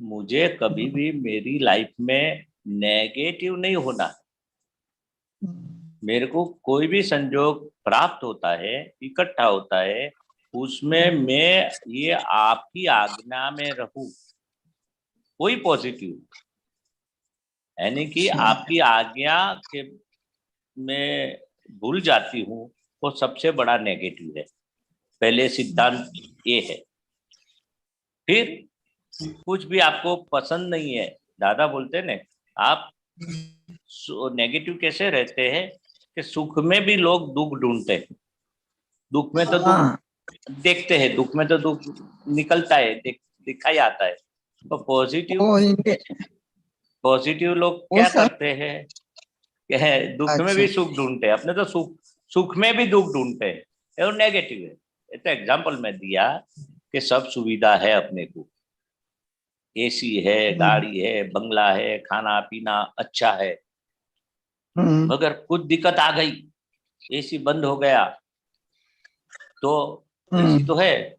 मुझे कभी भी मेरी लाइफ में नेगेटिव नहीं होना। मेरे को कोई भी संजोग प्राप्त होता है, इकट्ठा होता है, उसमें मैं ये आपकी आज्ञा में रहूं, कोई पॉजिटिव यानी कि आपकी आज्ञा के मैं भूल जाती हूँ, वो सबसे बड़ा नेगेटिव है। पहले सिद्धांत ये है। फिर कुछ भी आपको पसंद नहीं है, दादा बोलते ने आप नेगेटिव कैसे रहते हैं कि सुख में भी लोग दुख ढूंढते हैं, दुख में तो दुख देखते हैं, दुख में तो दुख निकलता है, दिखाई आता है। तो पॉजिटिव लोग क्या करते हैं, दुख में भी सुख ढूंढते हैं, अपने तो सुख में भी दुख ढूंढते हैं, और नेगेटिव है। ये तो एग्जाम्पल मैं दिया कि सब सुविधा है, अपने को एसी है, गाड़ी है, बंगला है, खाना पीना अच्छा है, मगर कुछ दिक्कत आ गई, एसी बंद हो गया, तो एसी तो है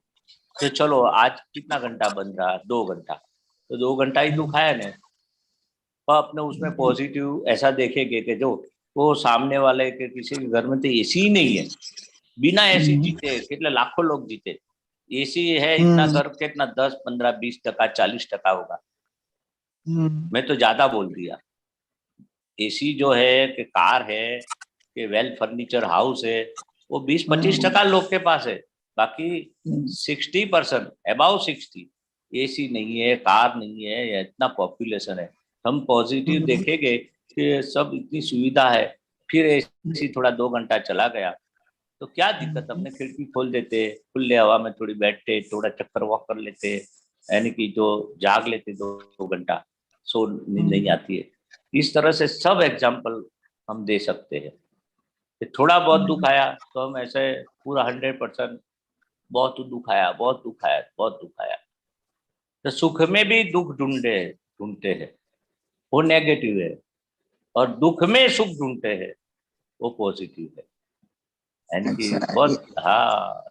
तो चलो आज कितना घंटा बंद रहा, 2 घंटा, तो 2 घंटा ही दुख आया ना। तो अपने उसमें पॉजिटिव ऐसा देखेंगे कि जो वो सामने वाले के किसी के घर में तो एसी ही नहीं है, बिना एसी जीते कितने लाखों लोग जीते, एसी है इतना घर कितना 10, 15, 20%, 40% होगा। मैं तो ज्यादा बोल दिया। एसी जो है कि कार है कि वेल फर्नीचर हाउस है, वो 20-25% लोग के पास है, बाकी 60% अबाउ 60 एसी नहीं है, कार नहीं है, इतना पॉपुलेशन है। हम पॉजिटिव देखेंगे कि सब इतनी सुविधा है, फिर एसी थोड़ा 2 घंटा चला गया तो क्या दिक्कत, अपने खिड़की खोल देते, खुले हवा में थोड़ी बैठते, थोड़ा चक्कर वॉक कर लेते, यानी कि जो जाग लेते 2 घंटा, सो नींद नहीं आती है। इस तरह से सब एग्जाम्पल हम दे सकते हैं। थोड़ा बहुत दुख आया तो हम ऐसे पूरा 100% बहुत दुख आया, बहुत दुख आया, बहुत दुख आया। तो सुख में भी दुख ढूंढते हैं, वो नेगेटिव है, और दुख में सुख ढूंढते हैं, वो पॉजिटिव है। यानी कि अच्छा, बहुत, हाँ,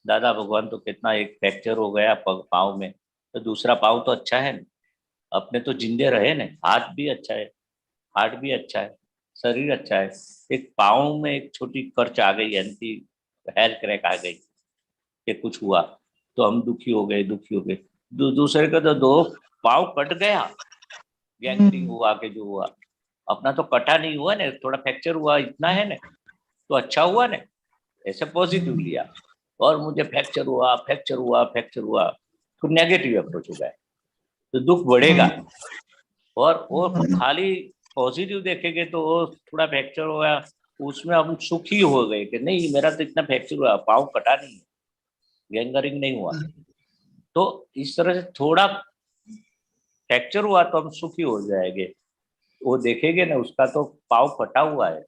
दादा भगवान तो कितना, एक फ्रैक्चर हो गया पाँव में, तो दूसरा पाँव तो अच्छा है ना, अपने तो जिंदे रहे ना, हाथ भी अच्छा है, हार्ट भी अच्छा है, शरीर अच्छा है, एक पाँव में एक छोटी कर्च आ गई, यानी कि हेयर क्रैक आ गई, कि कुछ हुआ तो हम दुखी हो गए, दुखी हो गए। दूसरे का तो 2 पाँव कट गया, गैंग्रीन हुआ के जो हुआ, अपना तो कटा नहीं हुआ ना, थोड़ा फ्रैक्चर हुआ, इतना है ना, तो अच्छा हुआ ना, ऐसे पॉजिटिव लिया। और मुझे फ्रैक्चर हुआ, फ्रैक्चर हुआ, फ्रैक्चर हुआ, तो नेगेटिव अप्रोच हो गया, तो दुख बढ़ेगा। और वो खाली पॉजिटिव देखेंगे तो वो थोड़ा फ्रैक्चर हो गया, उसमें हम सुखी हो गए कि नहीं, मेरा तो इतना फ्रैक्चर हुआ, पाँव कटा नहीं है, गैंगरिंग नहीं हुआ। तो इस तरह से थोड़ा फ्रैक्चर हुआ तो हम सुखी हो जाएंगे, वो देखेंगे ना, उसका तो पाँव कटा हुआ है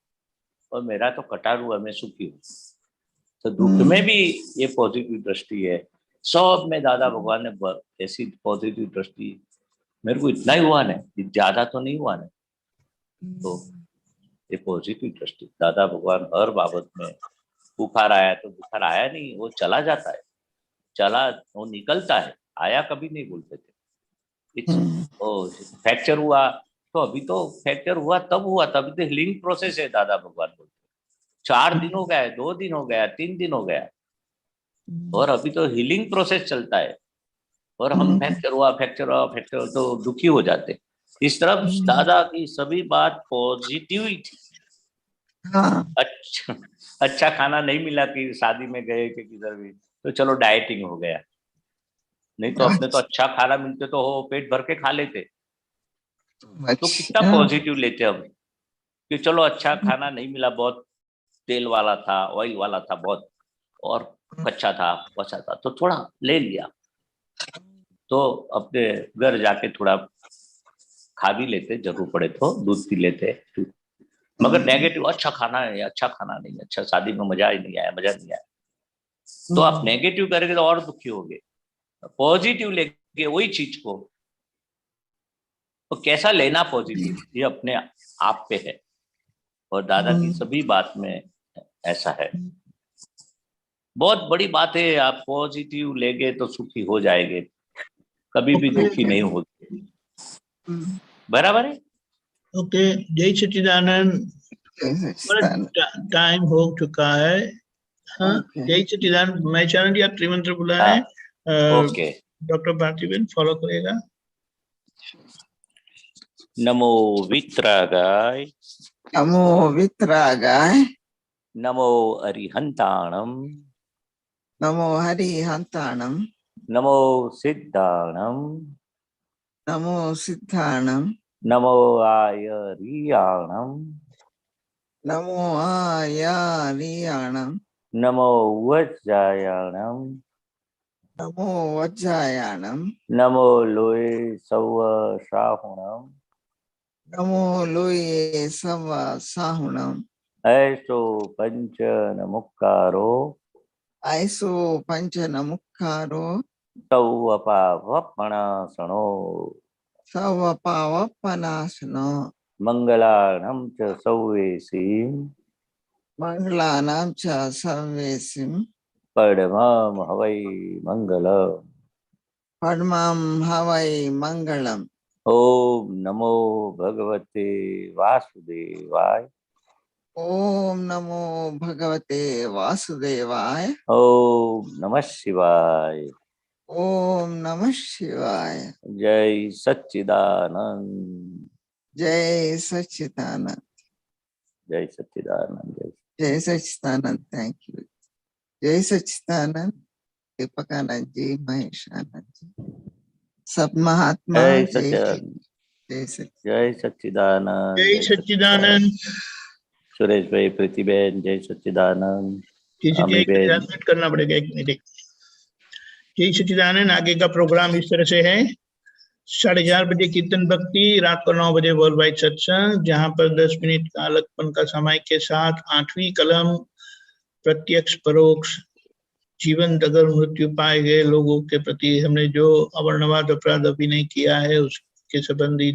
और मेरा तो कटा हुआ, मैं सुखी हूँ। तो दुख में भी ये पॉजिटिव दृष्टि है, सब में दादा भगवान ने ऐसी पॉजिटिव दृष्टि, मेरे को इतना ही हुआ ना, ज्यादा तो नहीं हुआ ना, तो ये पॉजिटिव दृष्टि। दादा भगवान हर बाबत में, बुखार आया तो बुखार आया नहीं, वो चला जाता है, चला वो निकलता है, आया कभी नहीं बोलते थे। फ्रैक्चर हुआ तो अभी तो फ्रैक्चर हुआ तब हुआ, तभी तो हीलिंग प्रोसेस है, दादा भगवान बोलते 4 दिन हो गया, 2 दिन हो गया, 3 दिन हो गया, और अभी तो हीलिंग प्रोसेस चलता है, और हम फ्रैक्चर हुआ, फ्रैक्चर हुआ, फ्रैक्चर हुआ तो दुखी हो जाते। इस तरफ दादा की सभी बात पॉजिटिव ही थी। हाँ, अच्छा खाना नहीं मिला कि शादी में गए कि किधर भी, तो चलो डाइटिंग हो गया, नहीं तो अपने तो अच्छा खाना मिलते तो हो पेट भर के खा लेते, तो कितना अच्छा, पॉजिटिव लेते हम कि चलो अच्छा खाना नहीं मिला, बहुत तेल वाला था, ऑयल वाला था बहुत, और कच्चा था, बचा था, तो थोड़ा ले लिया, तो अपने घर जाके थोड़ा खा भी लेते, जरूर पड़े तो दूध पी लेते। मगर नेगेटिव, अच्छा खाना है, अच्छा खाना नहीं, अच्छा शादी में मजा ही नहीं आया, मजा नहीं आया, तो आप नेगेटिव करेंगे तो और दुखी होगे। पॉजिटिव लेके वही चीज को, तो कैसा लेना पॉजिटिव, ये अपने आप पे है, और दादा की सभी बात में ऐसा है। बहुत बड़ी बात है, आप पॉजिटिव लेंगे तो सुखी हो जाएंगे, कभी भी दुखी नहीं होते, बराबर है। ओके, जय सच्चिदानंद। टाइम हो चुका है। हाँ, जय सच्चिदानंद। मैं चैनल जी, आप त्रिमंत्र बुला रहे हैं। ओके, डॉक्टर भारतीबेन फॉलो करेगा। नमो वित्रागाय, नमो वित्रागाय, नमो अरिहंताणम, नमो हरिहंताणम, नमो सिद्धाणम, नमो सिद्धाणम, नमो आयरियाणम, नमो आयारियाणम, नमो वज्रायणम, नमो वज्रायणम, नमो लोय सव साहुणम, नमो लोये सव साहुणम, ऐसो पंचन मुक्कारो, ऐसो पंचन मुक्कारो, तौ अपावपणासनो, सव पावपनासनो, मंगलानं च सौवेसीं, मंगलानां च सर्वेसिं, परमं हवै मंगलम्। परमं हवै मंगलम्। ओम नमो भगवते वासुदेवाय, ओम नमो भगवते वासुदेवाय, ओम नमः शिवाय, ओम नमः शिवाय। जय सच्चिदानंद, जय सच्चिदानंद, जय सच्चिदानंद, जय जय सच्चिदानंद। Thank you. जय सच्चिदानंद, दीपकानंद जी, महेशानंद जी, सब महात्मा। जय जय सच्चिदानंद, जय सच्चिदानंद, जय सच्चिदानंद, जय सच्चिदानंद। सुरेश भाई, प्रीतिबेन, जय सच्चिदानंद, किसी अमी बेन, ट्रांसलेट करना पड़ेगा, एक मिनट। जय सच्चिदानंद। आगे का प्रोग्राम इस तरह से है: 4:30 बजे कीर्तन भक्ति, रात को 9 बजे वर्ल्ड वाइड सत्संग, जहां पर 10 मिनट का अलगपन का समय के साथ 8वीं कलम प्रत्यक्ष परोक्ष जीवंत अगर मृत्यु पाए गए लोगों के प्रति हमने जो अवर्णवाद अपराध अभिनय किया है उसके संबंधी